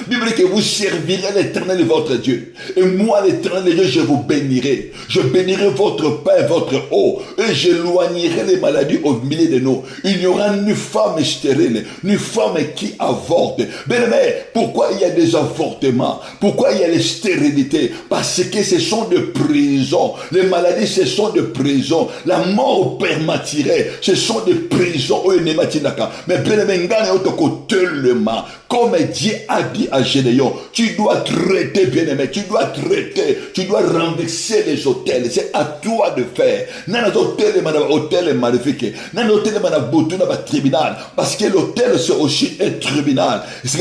Bible dit que vous servirez l'Éternel votre Dieu. Et moi, l'Éternel Dieu, je vous bénirai. Je bénirai votre pain et votre eau. Et j'éloignerai les maladies au milieu de nous. Il n'y aura ni femme stérile, ni femme qui avorte. Bien-aimé, pourquoi il y a des avortements? Pourquoi il y a les stérilités? Parce que ce sont des prisons. Les maladies, ce sont des prisons. La mort prématurée, ce sont des prisons. Mais bien-aimé, comme Dieu a dit à Gédéon, tu dois traiter, bien-aimé, tu dois traiter, tu dois renverser les hôtels. C'est à toi de faire. Hôtel maléfique. Tribunal. Parce que l'hôtel, c'est aussi un tribunal. C'est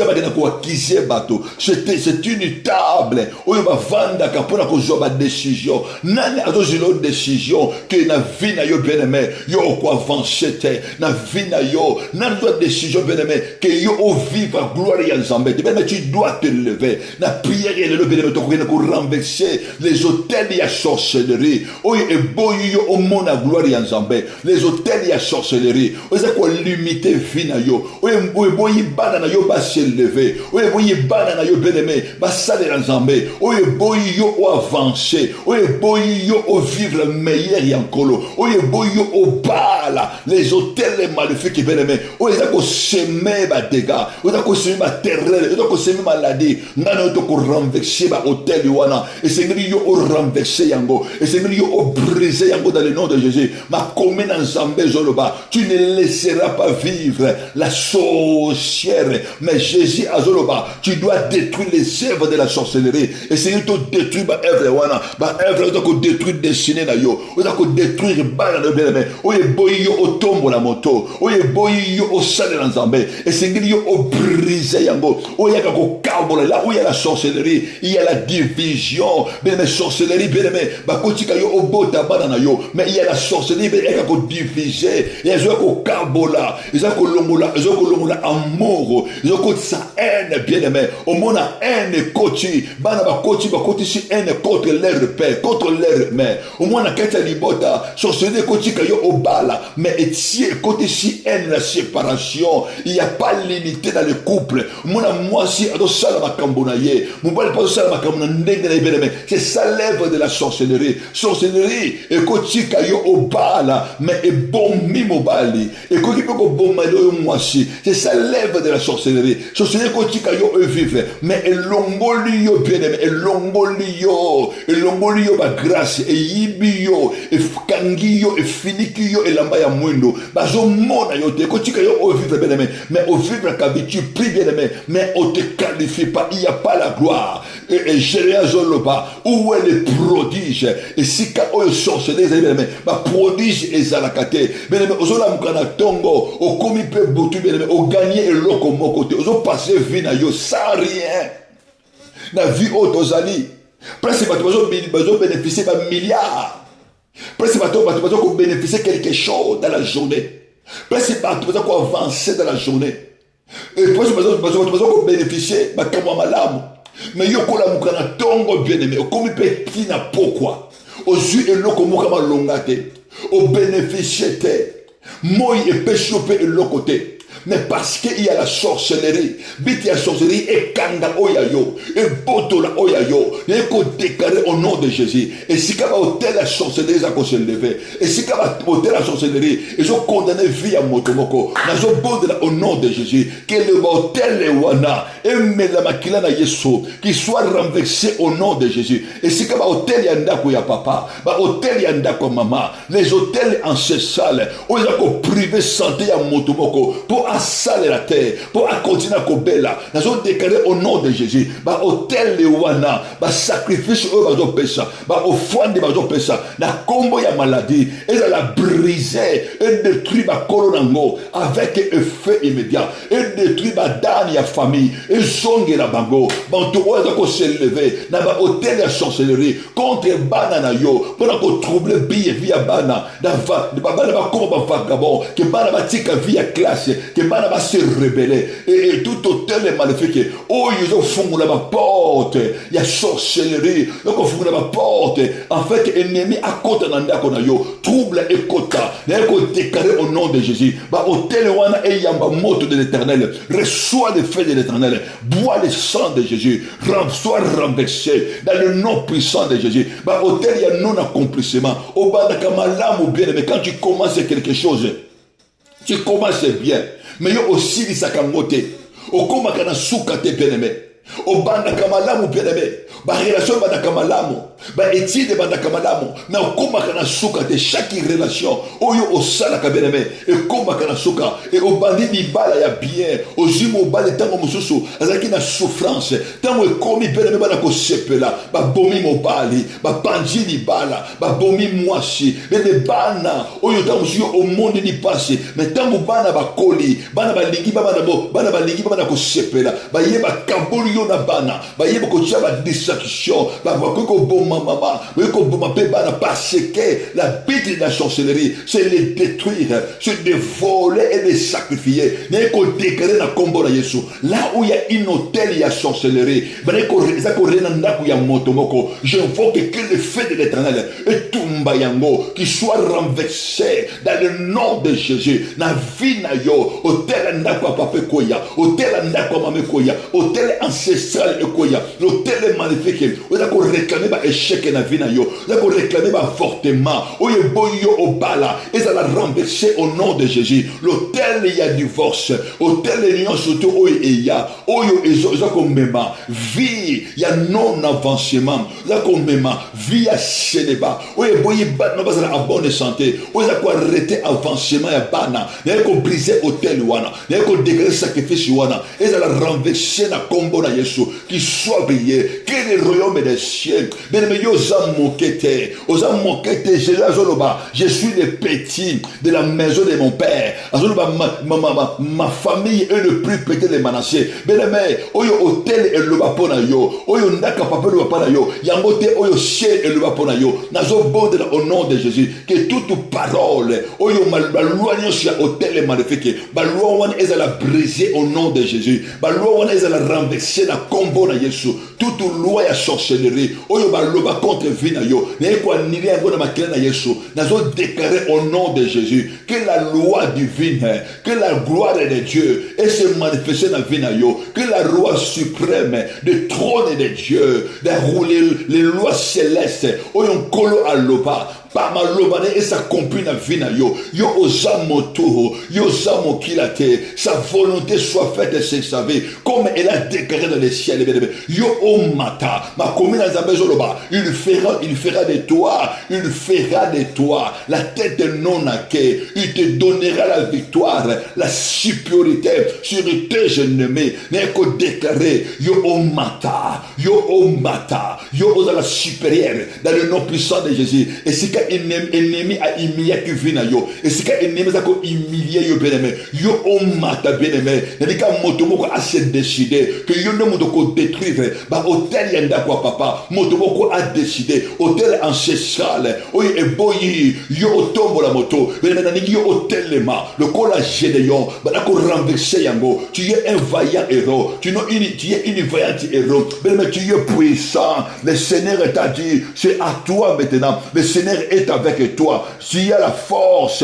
une table où il va vendre pour la décision. Nani a une décision que na vie na yo bien-aimé, yo quoi avancer na vie na yo, na décision bien-aimé que yo au vivre gloire à Nzambe. Mais tu dois te lever. Na prière et le bien-aimé pour renverser les hôtels et la sorcellerie. Oh et boy yo au monde à gloire à Nzambe. Les hôtels et la sorcellerie. Oh c'est quoi limiter vie na yo. Oh et boy bana na yo ba se lever. Oh et boy bana na yo bien-aimé ba sale à Nzambe. Oh et boy yo au avancer. Oh et boy yo au vivre meilleur et encore. Oh et boy yo au bala. Les hôtels maléfiques bien-aimé. Oh ils ont semé ba dégâts. Ils ont semé ba terreur. Ils ont semé maladie. Nana to ko renverser ba hôtel wana. Et c'est yo au renverser yango. Et c'est yo au briser yango dans le nom de Jésus. Ma commune en Zambé Zoloba. Tu ne laisseras pas vivre la sorcière. Mais Jésus à Zoloba, tu dois détruire les œuvres de la sorcellerie. Et c'est toi détruire ba œuvre wana. Ba œuvre to ko détruire destiné na yo. On a ko détruire ba na bien mais. Oye boy yo au tombe la moto. Oye boy yo au sale en Zambé. Et c'est yo au briser yango. Oye ka ko kabole là où il y a la sorcellerie, il y a la division. Bien mais sorcellerie bien mais ba kotika yo au bota ba na yo. Mais il y a la sorcellerie bien ka ko diviser. Il y a ko kabola, ils ont ko longola amour, ils ont ko sa haine bien aimé. Au monde a haine koti, bana ba koti si haine contre leur père, contre leur mère. Au monde a keta libota, sorcellerie kotika yo au bala, mais etier côté si haine la séparation. Il n'y a pas l'unité dans le couple. Mon moi si ado sala makambona ye, mon pas sala makambona ndenge na bien aimé. C'est ça l'œuvre de la sorcellerie. Sorcellerie et kotika yo au bala, mais et bon mimobali. Et quoi qui peut bon malo moi si. C'est ça l'œuvre de la sorcellerie. Sorcellerie kotika yo vive, mais et longoli yo bien aimé, et longoli yo ba grâce et yibio et kangiyo et finikiyo et lamba ya mwendo. Bazo mona yo te kotika yo vive bien aimé, mais au vivre kabi tu prie bien aimé, mais on te qualifie pas, il y a pas la gloire. Et Jéréa Zoloba, où est le prodige? Et si ka oyo sorcellerie bien aimé, ba prodige ezalakate. Bien aimé, ozola mukana tongo, o komi pe botu bien aimé, o gagner eloko moko te, ozo passer vie na yo sans rien. Na vie otozali. Presque bazo bénéficier d'un milliard. Presque bazo bénéficier quelque chose dans la journée. Presque bazo avancer dans la journée. Et presque bazo bénéficier d'un malamu. Mais yoko la mukana tongo bien aimé, comme petit na pourquoi. Aux yeux et l'eau comme longate. Au bénéficier moi et péché et l'autre côté. Mais parce qu'il y a la sorcellerie, il y a la sorcellerie et kanda oyayo, et botola oyayo, il y a déclaré au nom de Jésus. Et si il y a hôtel la sorcellerie, ça va se lever. Et si il y a hôtel la sorcellerie, ils ont condamné vie à Motomoko. Ils ont condamné au nom de Jésus. Que le hôtel wana, et la makila na Yesu, qui soit renversé au nom de Jésus. Et si il y a hôtel yandako ya papa, hôtel yandako maman, les hôtels ancestrales, où ils ont privé santé à Motomoko, pour assaler la terre, pour continuer à kobela. Nous avons déclaré au nom de Jésus, hôtel le wana, sacrifice eux bazo pesa, offrande bazo pesa, na combo ya maladie, et la briser, et détruire ba koronango avec effet immédiat, et détruire ba dani ya famille, et zonge la bango, banto oza ko se lever, na ba hôtel ya sorcellerie contre banana yo, pour ko troubler vie via bana, na va, bana ba ko ba vagabond, que bana ba tika via classe, que que bana va se rebeller et tout hôtel est maléfique oh ils ont fondé la porte il y a sorcellerie donc on fondé la porte en fait ennemi à côté nanda kona yo trouble et kota n'a ko déclarer au nom de Jésus ba hôtel wana et yamba moto de l'Éternel reçoit le feu de l'Éternel bois le sang de Jésus soit renversé dans le nom puissant de Jésus ba hôtel il y a non accomplissement au bas de kamalam ou bien mais quand tu commences quelque chose tu commences bien mais yo aussi li sakangote au koma kana suka te bien-aimé au banda kamalamu bien-aimé ba relation banda kamalamu ba étude banda kamalamu mais au koma kana suka te chaque relation oyo au sala ka bien-aimé et koma kana suka et au bandi libala ya bien au jimo bale tango mususu azaki na souffrance tango ekomi bien-aimé bana ko sepela ba bomi mobali ba panji libala ba bomi mwasi bene bana oyo tango mususu au monde ni passé mais tango bana ba koli bana ba lingi bana ba lingi bana ko sepela ba yeba kaboli yo na bana ba yeba ko tia ba distraction ba ko boma mama ko boma pe bana parce que la bête de la sorcellerie c'est les détruire c'est de voler et de sacrifier n'est ko déclarer na kombo na Yesu là où il y a une hôtel il y a sorcellerie ba ne ko za ko rena ndaku ya moto moko je invoque que le feu de l'Éternel et tumba yango qui soit renversé dans le nom de Jésus na vie na yo hôtel ndaku papa koya hôtel ndaku mama koya hôtel ancestral koya l'hôtel magnifique on a ko réclamer ba échec na vie na yo on a ko réclamer ba fortement oye boyo obala et ça la renverser au nom de Jésus l'hôtel il y a divorce hôtel union surtout oye il y a oyo ezo ko mema vie il y a non avancement là ko mema vie à célébat oye boye ba no ba en bonne santé oye ko arrêter avancement ya bana ne ko briser hôtel wana ne ko dégager sacrifice wana et ça la renverser na combo na Yesu qui soit brillé que le royaume des cieux bien mais yo za mokete oza mokete je suis le petit de la maison de mon père ma famille est le plus petit de Manassé bien mais oyo hôtel et le bapona yo oyo ndaka papa le bapona yo yangote oyo ciel et le bapona yo nazo bonde au nom de Jésus que toute parole oyo loi sur hôtel maléfique ba loi wana est la briser au nom de Jésus ba loi wana est la renverser na combo na Yesu toute loi ya sorcellerie oyo ba loba contre vie na yo ne ko annuler yango na makela na Yesu nazo déclarer au nom de Jésus que la loi divine que la gloire de Dieu et se manifester dans vie na yo que la loi suprême de trône de Dieu de rouler les lois célestes oyo kolo aloba par ma lobane et sa compris na vie na yo yo oza moto yo oza mokilate sa volonté soit faite et c'est savez comme elle a déclaré dans les ciels yo o mata ma commune Zambé loba il fera de toi la tête non hackée il te donnera la victoire la supériorité sur tes ennemis n'est que déclaré yo o mata yo oza la supérieure dans le nom puissant de Jésus et si ennemi a humilié qui vient yo et si ennemi a humilié yo bien-aimé yo o mata bien-aimé n'est-ce moto moko a se décidé que yo ne moto ko détruire ba hôtel yanda kwa papa moto moko a décidé hôtel ancestral oyi eboyi yo tombo la moto bien-aimé nani yo hôtel lema le kola Gédéon ba ko renverser yango tu es un vaillant héros tu es une vaillante héros bien-aimé tu es puissant le Seigneur t'a dit c'est à toi maintenant le Seigneur est avec toi. S'il y a la force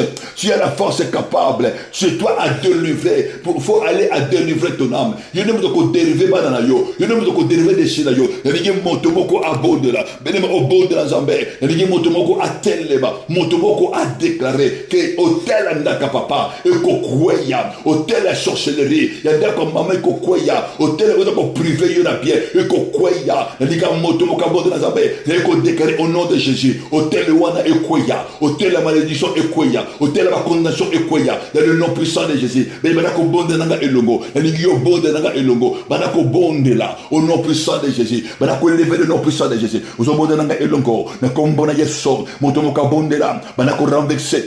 capable, c'est toi à délivrer. Il faut aller à délivrer ton âme. Il y a un homme qui dérivé banana yo. Il y a un homme qui dérivé de chez yo. Il y a un motomoko à bord de là. Il y a au bord de la Zambé. Il y a un motomoko à tel leba. Motomoko a déclaré que hôtel andaka papa et kokweya. Hôtel la sorcellerie. Il y a d'accord maman kokweya. Hôtel on privé yo na bien et kokweya. Il y a un motomoko à bord de la Zambé. Il y a déclaré au nom de Jésus. Hôtel wana ekoya, hôtel la malédiction ekoya, hôtel la condamnation ekoya, dans le nom puissant de Jésus. Mais banako bonde nanga elongo, nangio bonde nanga elongo, banako bonde là, au nom puissant de Jésus. Banako lever le nom puissant de Jésus. Vous bonde nanga elongo, na kombona yeso, motomoka bonde là, banako renverser.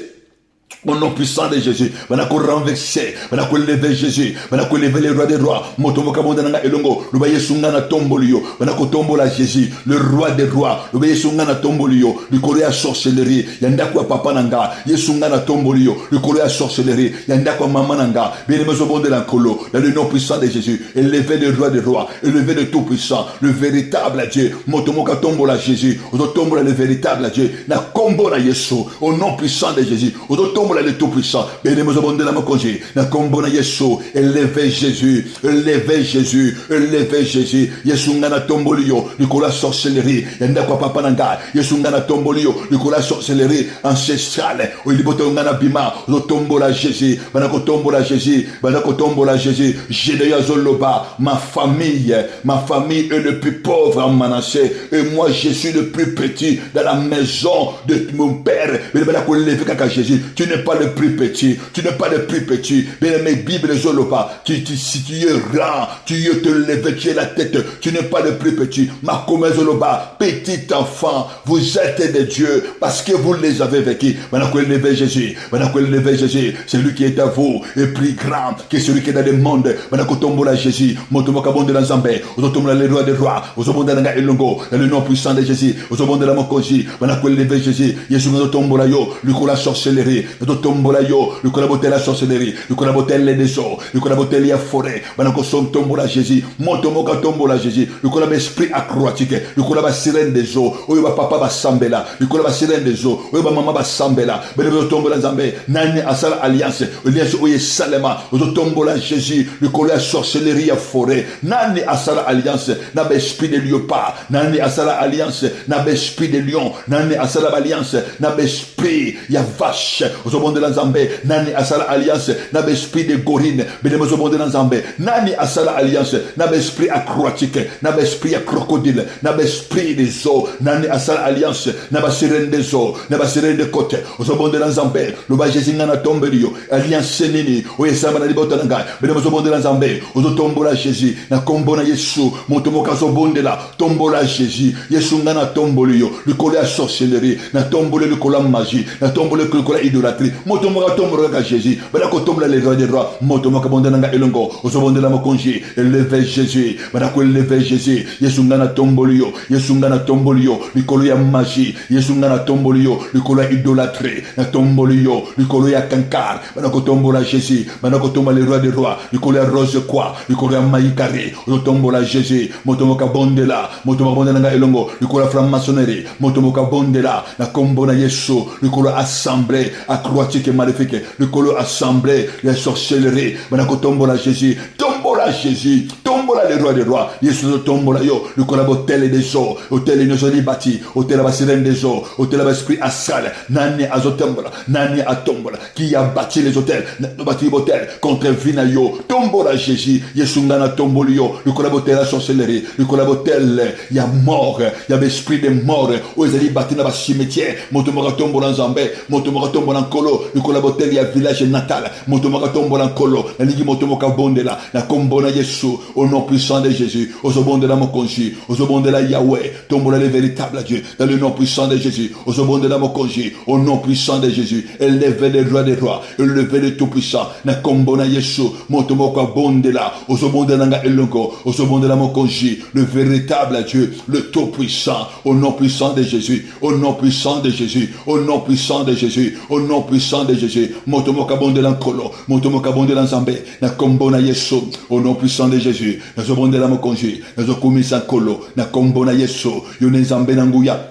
Au nom puissant de Jésus, on a renversé, on a levé Jésus, on a levé le roi des rois, Motomoka Mondananga Elongo, le baye Sungana Tombolio, on a tombola Jésus, le roi des rois, le baye Sungana Tombolio, le Korea sorcellerie, Yandakwa Papananga, Yesungana Tombolio, le Korea sorcellerie, Yandakwa Mamananga, bien le bon de l'Ankolo, dans le nom puissant de Jésus, élevé le roi des rois, élevé le tout puissant, le véritable Dieu, Motomoka Tombola Jésus, au tombola le véritable Dieu, na Kombola Yesu, au nom puissant de Jésus, au tombola le tout-puissant, bénémoine la mokonji, na kombo na Yesu, élevez Jésus, élevez Jésus, élevez Jésus, Yesu ngana tombolio, Nicolas sorcellerie, yanda kwa papa nanga, Yesu ngana tombolio, Nicolas sorcellerie ancestrale, o iliboto ngana bima, o tombola Jésus, banako tombola Jésus, banako tombola Jésus, Gédéa Zoloba, ma famille est le plus pauvre en Manassé, et moi je suis le plus petit dans la maison de mon père, mais banako lever kaka Jésus, tu n'es pas le plus petit, tu n'es pas le plus petit. Bien aimé, Bible Zoloba, si tu es grand, tu te lèves, tu es la tête, tu n'es pas le plus petit. Ma Zoloba, petit enfant, vous êtes des dieux parce que vous les avez vécus. Maintenant que lever Jésus, c'est lui qui est à vous est plus grand que celui qui est dans le monde. Maintenant que tombe la Jésus, Motomoka Bonde la Zambé, Ozotombe le roi des rois, Ozobonde la Elongo, dans le nom puissant de Jésus, Ozobonde la Mokoji, maintenant que lever Jésus, Yesu tombe la yo, lui la sorcellerie. Tombola yo, le collabotel la sorcellerie, le collabotel les désorts, le collabotel la forêt, banako som tombola Jésus, montomoka tombola Jésus, le collab esprit acrobatique, le collab sirène des eaux, oyo papa ba sambela, le collab sirène des eaux, oyo maman ba sambela, benebo tombola Zambé, nani asala alliance, alliance oye salema, oyo tombola Jésus, le collab sorcellerie la forêt, nani asala alliance, na esprit de léopard, nani asala alliance, na esprit de lion, nani asala alliance, na esprit ya vache, Ozobonde la Zambé, nani asala alliance, na esprit de gorine, benemo zobonde la Zambé, nani asala alliance, na esprit acrobatique, na esprit crocodile, na esprit des eaux, nani asala alliance, na sirène des eaux, na sirène de côté, Ozobonde la Zambé, le ba Jésus ngana tombelio, alliance nini, oye sama na libota nanga, benemo zobonde la Zambé, ozotombola Jésus, na kombona Yesu, montomoka zobonde la, tombola Jésus, Yesu ngana tombolio, le colère sorcellerie, na tombole le colère magie, na tombole le colère idolâtrie, motomoka tombola Jésus, banako tombola les rois des rois, motomoka bondananga elongo, ozobonde la mokonji, élevez Jésus, banako élevez Jésus, Yesu ngana tombolio, Yesu ngana tombolio, le colère magie, Yesu ngana tombolio, le colère idolâtrie, na tombolio, le colère kankar, banako tombola Jésus, banako tombola les rois des rois, le colère rose quoi, le colère maïkari, ozotombola Jésus, motomoka bondela, motomoka bondananga elongo, le colère franc-maçonnerie, motomoka bondela, na kombona Yesu, le colère assemblée, acrobatique et maléfique, le colère assemblée, les sorcelleries, banako tombola Jésus, tombola Jésus, tombola les rois des rois, Yesu tombola yo, le colère hôtel des eaux, hôtel une jolie bâti, hôtel la sirène des eaux, hôtel la esprit asal, nani azotombola, nani atombola, qui a bâti les hôtels, bâti les hôtels contre Vinayo, tombola Jésus, Yesu ngana tombolio, le colère hôtel la sorcellerie, le colère hôtel, il y a mort, il y a l'esprit de mort, où ils allaient bâtir dans le cimetière, motomora tombola Zambé, motomora tombola Kolo, le colère hôtel, il y a village natal, motomora tombola Kolo, la ligue motomoka bondela, la kombona Yesu, au nom puissant de Jésus, au zobonde la mokonji, au zobonde la Yahweh, tombola le véritable Dieu, dans le nom puissant de Jésus, au zobonde la mokonji, au nom puissant de Jésus, élevez les rois des rois, élevez les tout puissants, na kombona Yesu, motomoka bondela, au zobonde la elongo, au zobonde la mokonji, le véritable Dieu, le tout puissant, au nom puissant de Jésus, au nom puissant de Jésus, au nom puissant de Jésus, au nom puissant de Jésus, motomoka bondela Kolo, motomoka bondela Zambé, na kombona Yesu, au nom puissant de Jésus, na zobondela mokonji, na zokumisa Kolo, na kombona Yesu, yone Zambé na nguya.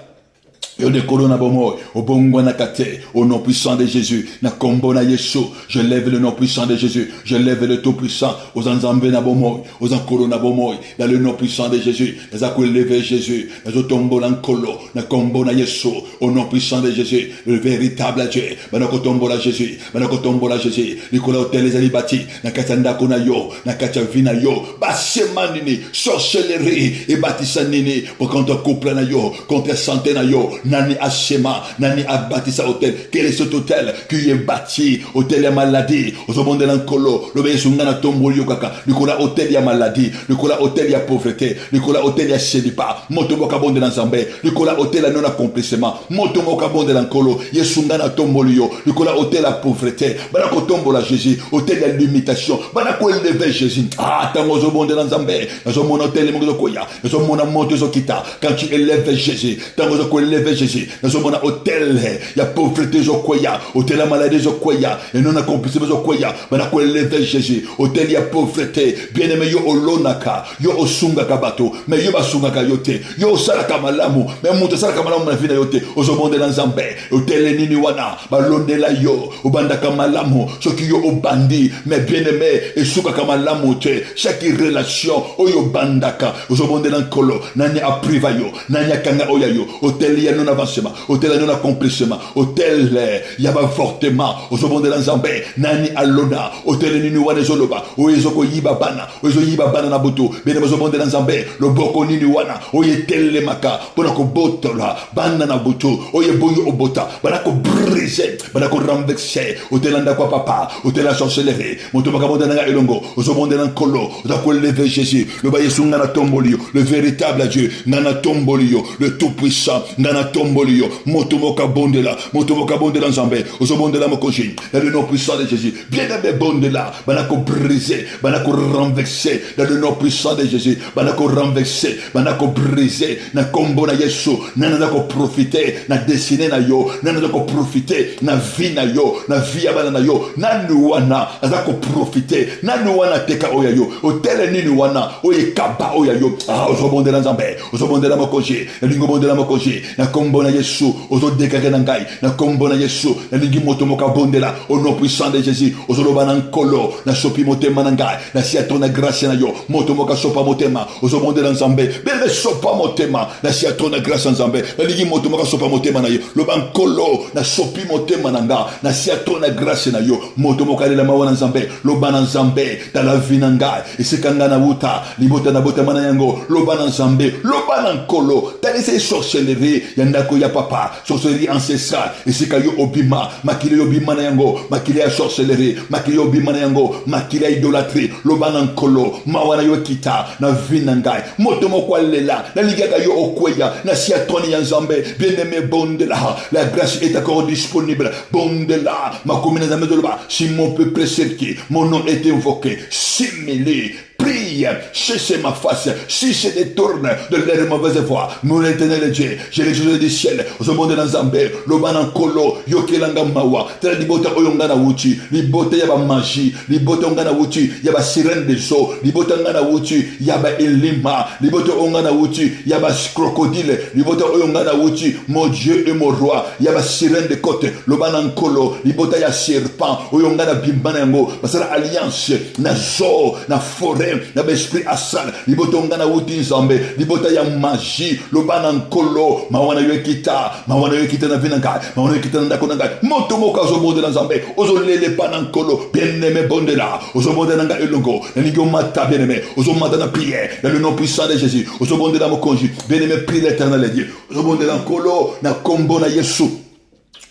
Yode corona bomoy, au bongo nakate, au nom puissant de Jésus, na kombona Yesu, je lève le nom puissant de Jésus, je lève le tout puissant, aux anzambe na bomoy, aux corona bomoy, dans le nom puissant de Jésus, les akou lever Jésus, les otombo lankolo, na kombona Yesu, au nom puissant de Jésus, le véritable Dieu, banako tombo la Jésus, banako tombo la Jésus, Nicolas hotel les alibati, na katanda kona yo, na kacha vina yo, basemanini, sorcellerie, et bâtissanini, pour contre couple na yo, contre santé na yo, nani ashema, nani abati hôtel. Quel est cet hôtel qui est bâti? Hôtel ya maladie. Ozobonde lankolo. Le besungana tombolio kaka. Likola hôtel ya maladie. Likola hôtel ya pauvreté. Likola hôtel ya célibat. Motomoka bonde lanzambe. Likola hôtel ya non accomplissement. Motomoka bonde lankolo. Yesungana tombolio. Likola hôtel ya pauvreté. Banako tombola Jésus. Hôtel ya limitation. Banako élever Jésus. Ah, tango ozobonde lanzambe. Nazomona hôtel mo koya. Nazomona moto zokita. Quand tu élèves Jésus. Tango zoko élever Jésus. Nazomona hôtel ya pauvreté zokoya, hôtel la maladie zokoya, et non accomplissement zokoya, banako élever Jésus, hôtel ya pauvreté, bien aimé yo olonaka, yo osunga kabato, mais yo basungaka yote, yo salaka malamu, mais muto salaka malamu na vida yote, ozobonde na nzambe, hôtel nini wana, balondela yo, obandaka malamu, soki yo obandi, mais bien aimé, et suka kamalamu te, chaque relation, oyo bandaka, ozobonde na nkolo, nani apriva yo, nani akanga oya yo, hôtel ya non avancement, hôtel ya non accomplissement, hôtel yaba fortement ozobonde la nzambe nani alona hôtel nini wana zoloba oyezoko yiba bana oyezo yiba bana na butu bene ozobonde la nzambe loboko nini wana oyetele maka pona ko botola bana na butu oyeboyo obota bana ko briser bana ko renverser hôtel anda kwa papa hôtel la sorcellerie moto makabonde na elongo ozobonde na nkolo ozako lever Jésus le bayesunga na tombolio le véritable Dieu nana tombolio le tout puissant nana tombolio moto mokabonde la moto mokabonde la nzambe ozobonde la mokonji dans le nom puissant de Jésus bien aimé bonde la banako briser banako renverser dans le nom puissant de Jésus banako renverser banako briser na kombo na Yesu nana ko profiter na destiné na yo nana ko profiter na vie na yo na vie ya bana na yo nanu wana azako profiter nanu wana teka oya yo hôtel nini wana oye kaba oya yo ozobonde la nzambe ozobonde la mokonji lingo bonde la mokonji na kombo na Yesu ozodekaka na ngai na kombo na Yesu na lingi moto moka bondela au nom puissant de Jésus ozoloba na nkolo na sopi motema na ngai na siato na grâce na yo moto moka sopa motema ozobondela nzambe bele sopa motema na siato na grâce nzambe na lingi moto moka sopa motema na yo loba nkolo na sopi motema na nga na siato na grâce na yo moto moka lela mawana nzambe loba na nzambe dans la vie na ngai esekanga na wuta libota na bota mana yango loba na nzambe loba na nkolo tali se sorcellerie ya ndako ya papa sorcellerie ancestrale esika yo obima makile yo bima na yango makile ya sorcellerie makile yo bima na yango makile ya idolâtrie loba na nkolo mawana yo kita na vie na ngai moto moko alela na ligaka yo okweya na siatoni ya nzambe bien aimé bondela la grâce est encore disponible bondela makomina nzambe zoloba si mon peuple cerqué mon nom est invoqué simili prie, cherchez ma face, si se détourne de leur mauvaise voie, mon éternel Dieu, j'ai les choses du ciel, au monde dans Zambé, l'oban en colo, yokelanga mawa, tel libota oyongana wuti, libota yaba magie, libota ongana wuti, yaba sirène des eaux, libota ongana wuti, yaba elima, libota ongana wuti, yaba crocodile, libota oyongana wuti, mon Dieu et mon roi, yaba sirène de côte, l'oban en colo, libota ya serpent, oyongana bimbana yango, basara alliance, na zoo, na forêt, na esprit asal libota na wuti nzambe libota ya magie lobana nkolo mawana yo kita na vinanga mawana yo kita na ndako nanga moto moka zo bonde na nzambe ozo lele pa na nkolo bien aimé bondela ozo bonde nanga elongo na lingo mata bien aimé ozo mata na prière dans le nom puissant de Jésus ozo bonde na mokonji bien aimé prie l'éternel Dieu ozo bonde na nkolo na kombo na Yesu.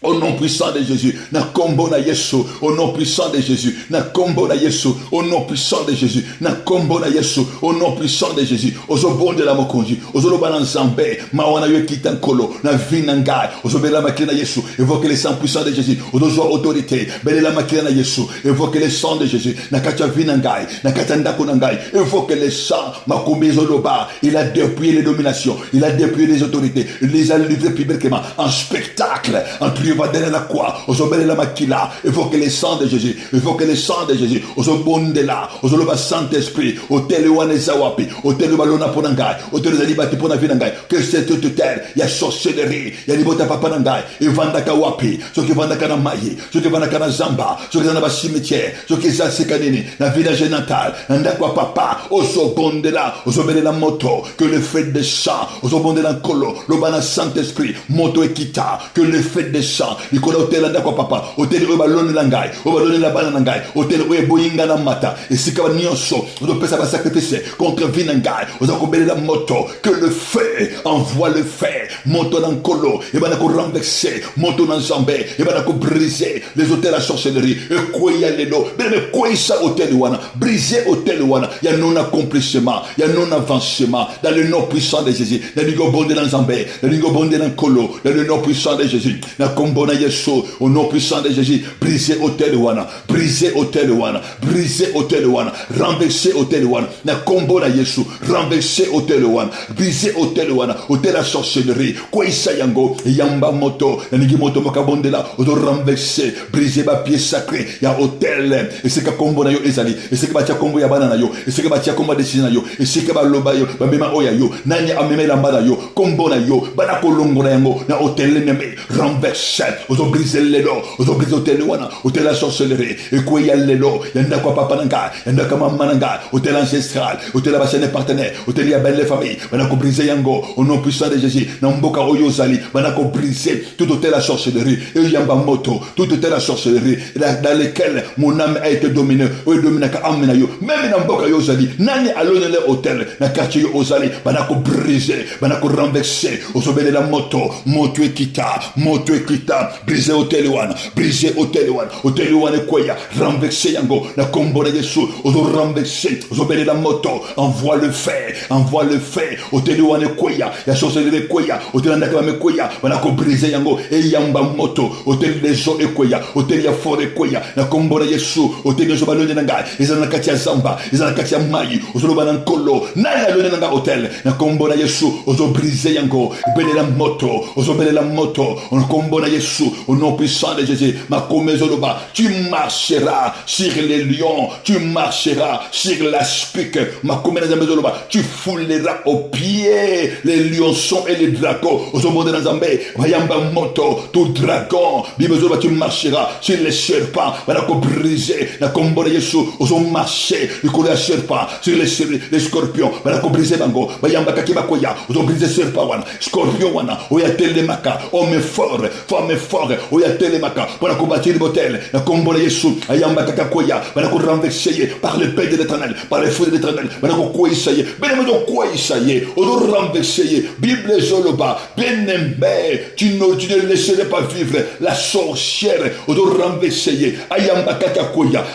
Au nom puissant de Jésus, na kombo na Yesu, au nom puissant de Jésus, na kombo na Yesu, au nom puissant de Jésus, na kombo na Yesu, au nom puissant de Jésus, ozo bonde la mokonji, ozo loba na nzambe, mawana yo kita nkolo, na vinangai, ozo bela makina Yesu, évoque le sang puissant de Jésus, ozo zo autorité, bela la makina Yesu, évoque le sang de Jésus, na kacha vinangai, na kacha ndako nangai, évoque le sang, makombe zo loba, il a dépouillé les dominations, il a dépouillé les autorités, il les a livrés publiquement en spectacle, en va donner la croix, osobele la makila, évoque le sang de Jésus, évoque le sang de Jésus, osobonde la, osoloba Saint-Esprit, hôtel waneza wapi, hôtel balona ponangai, hôtel zalibati pona vinangai, que cette terre, ya sorcellerie, ya libota papa nangai, et vandaka wapi, ce qui vandaka na mayi, ce qui vandaka na zamba, ce qui na ba cimetière, ce qui za sekanini, na village natal, ndakwa papa, osobonde la, osobele la moto, que le fait de sang, osobonde la kolo, lobana Saint-Esprit, moto ekita, que le fait de sang likola hôtel ndako papa hôtel oyo balone la ngai oyo balone la bana na ngai hôtel oyo boyinga na mata esika ba nyonso ozopesa ba sacrifice contre vie na ngai ozakobelela moto que le feu envoie le feu moto dans colo, et ben renverser, moto dans zambé, et ben briser les hôtels à sorcellerie, et quoi y a les lots, mais quoi ça hôtel wana, briser hôtel wana, y a non accomplissement, y a non avancement, dans le nom puissant de Jésus, dans le bon dans zambé, dans le bon dans colo, dans le nom puissant de Jésus, dans combo na yeso, au nom puissant de Jésus, briser hôtel wana, briser hôtel wana, briser hôtel wana, renverser hôtel wana, na combo na yeso, renverser hôtel wana, briser hôtel wana, hôtel à sorcellerie, quoi ça yango, yamba moto, nigi moto mokabondela, odo renverser, briser ba pied sacré, ya hôtel, et c'est que combo na yo ezali, et c'est que batia combo ya banana yo, et c'est que batia combo desina yo, et c'est que ba loba yo, ba mema oya yo, nani ameme lambada yo, combo na yo, bana kolongo na yango, na hôtel neme, renverser, odo briser les lots, odo briser hôtel wana, hôtel à sorcellerie, et quoi ya les lots, yanda quoi papa nanga, yanda kama mananga, hôtel ancestral, hôtel à bassin partenaire, hôtel ya belle famille, bana ko briser yango, au nom puissant de Jésus, na mboka oyo zali, bana ko briser tout hôtel à sorcellerie, et yamba moto, tout hôtel à sorcellerie, dans lequel mon âme a été dominée, ou dominé ka amena yo, même na mboka yo zali, nani alone le hôtel, na quartier yo zali, bana ko briser, bana ko renverser, au sommet la moto, moto ekita, briser hôtel wana, briser hôtel wana koya, renverser yango, na combo de Yesu, au renverser, au sommet la moto, envoie le feu, hôtel wana koya, ya sorcellerie koya, hôtel ndaka me koya, bana ko briser yango, e yamba moto, hôtel des eaux koya, hôtel ya forêt koya, na combo de Yesu, hôtel zo balone nanga, ezana katia zamba, ezana katia mai, ozo bana nkolo, na lone nanga hôtel, na combo de Yesu, ozo briser yango, bele la moto, on combo de Yesu, au nom puissant de Jésus, ma comezoloba, tu marcheras sur les lions, tu marcheras sur la spique, ma comezoloba, tu fouleras au pied les lionçons et les dragons, ozo monde dans zambé, vayamba moto, tout dragon, bibezoloba, tu marcheras sur les serpents, voilà qu'on briser, la combo de Yesu, ozo marcher, le collier serpent, sur les scorpions, voilà qu'on briser bango, vayamba kakibakoya, ozo briser serpent wana, scorpion wana, oya telemaka, homme fort, femme fort, oya telemaka, voilà combattre le motel, la combo de Yesu, ayamba kakakoya, voilà qu'on renverser par le paix de l'éternel, par le feu de l'éternel, voilà qu'on quoi ça y est, ben quoi ça y est, ozo renverser, Bible zoloba, bien aimé, tu ne laisserais pas vivre la sorcière, ozo renverser, ayamba kakakoya,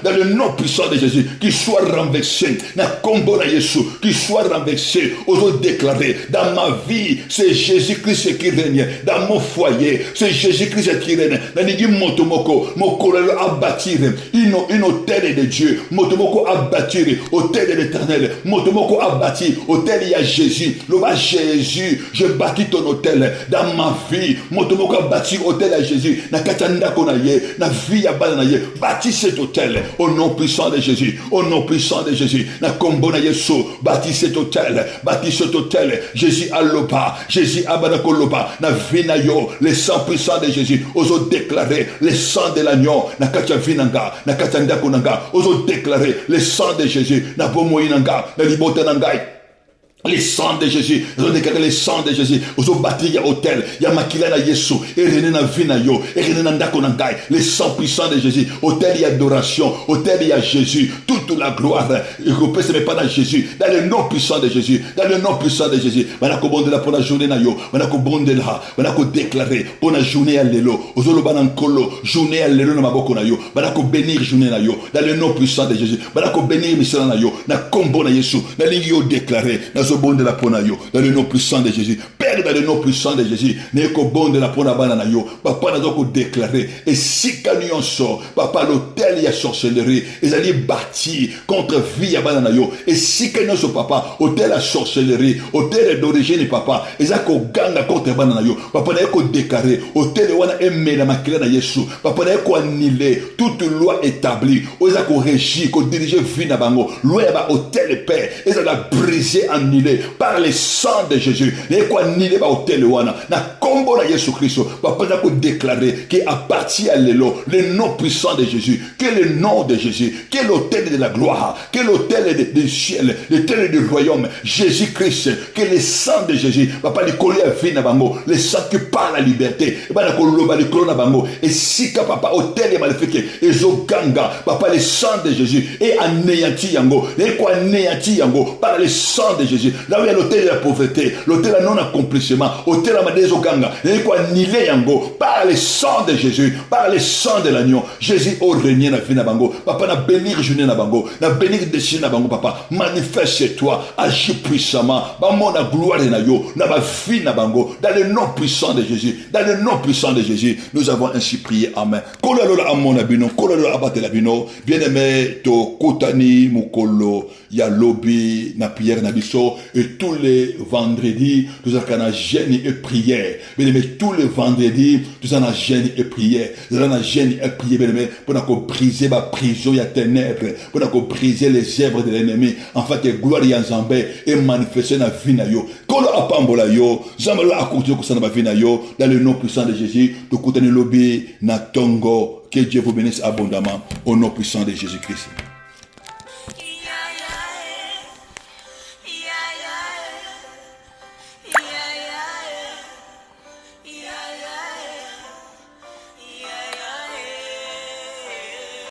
dans le nom puissant de Jésus, qu'il soit renversé, na combo de Yesu, qu'il soit renversé, ozo déclarer, dans ma vie, c'est Jésus-Christ qui règne, dans mon foyer, c'est Jésus-Christ qui règne, dans les motomoko, moko a bâtir une hôtel de Dieu, motomoko a bâtir hôtel de l'éternel, motomoko a bâti hôtel, il y a Jésus, l'homme Jésus, je bâtis ton hôtel, dans ma vie, motomoko a bâti hôtel à Jésus, na katanda konaye, na vie à banaye, bâtis cet hôtel, au nom puissant de Jésus, au nom puissant de Jésus, na kombo na Yesu, bâtis cet hôtel, Jésus aloba, Jésus abanakoloba, na vinayo, le sang puissant de Jésus, oso déclarer le sang de l'agneau, na katia vinanga, na katanda konanga, oso déclarer le sang de Jésus, na bomoinanga, na libota nangai. Les sangs de Jésus, ils ont déclaré les sangs de Jésus. Ils ont bâti il y a hôtel, il y a makila na Yesu, et rené na vina yo, et rené na ndako na ngai. Les sangs puissants de Jésus, hôtel il y a adoration, hôtel il y a Jésus, toute la gloire. Et qu'on peut se mettre pas dans Jésus, dans le nom puissant de Jésus, dans le nom puissant de Jésus. Manako bonde la pour la journée na yo, manako bonde la, manako déclarer pour la journée à l'élo, ozolo banankolo, journée à l'élo na maboko na yo, manako bénir journée na yo, dans le nom puissant de Jésus, manako bénir mission na yo, na kombo na Yesu, na liyo déclarer, na bon de la ponayo, dans le nom puissant de Jésus. Père, dans le nom puissant de Jésus, n'est-ce bon de la ponabana yo. Papa n'a donc déclaré, et si canyon sort, papa l'hôtel y a sorcellerie, ils allaient bâtir contre vie à bananayo, et si canyon sort, papa, hôtel à sorcellerie, hôtel d'origine, papa, ils allaient ganga contre bananayo, papa n'a qu'au déclaré, hôtel wana aimé la makila na Yesu, papa n'a qu'au annulé, toute loi établie, ils allaient qu'au régir, qu'au diriger vie na bango, loi ba hôtel père, ils allaient briser, annuler, par le sang de Jésus, les quoi nile ba hôtel wana na combo na Jésus Christ, papa n'a déclaré qui appartient à l'élo, le nom puissant de Jésus, que le nom de Jésus, que l'hôtel de la gloire, que l'hôtel du ciel, l'hôtel du royaume, Jésus Christ, que le sang de Jésus, papa les coller à vie na bango, le sang qui parle la liberté, ba na koloba le colon na bango, et si ka papa hôtel est maléfique, et zoganga, papa le sang de Jésus et anéanti yango, les quoi anéanti yango par le sang de Jésus. Jésus. Là où il y a l'hôtel de la pauvreté, l'hôtel de non-accomplissement, l'hôtel de la Okanga, et quoi niler yango, par le sang de Jésus, par le sang de l'agneau, Jésus au régner na vie na bango, papa na bénir journée na bango, na bénir destin na bango, papa, manifeste-toi, agis puissamment, ba mon na gloire na yo, na ba vie na bango, dans le nom puissant de Jésus, dans le nom puissant de Jésus, nous avons ainsi prié, amen. Kolalola amon abino, kolalola abate labino, bien-aimé, to kotani mukolo, ya lobby, na prière na biso, et tous les vendredis, nous avons jeûne et prière. Bien-aimé, tous les vendredis, nous avons jeûne et prière. Nous avons jeûne et prière, bien-aimé, pour nous briser la prison, ya ténèbres, pour nous briser les œuvres de l'ennemi, en fait, que gloire ya Nzambe et manifester na vie na yo. Kolo apambola yo, Zambala akoutio kusana ba vie na yo, dans le nom puissant de Jésus, to kotani lobby na tongo, que Dieu vous bénisse abondamment, au nom puissant de Jésus-Christ.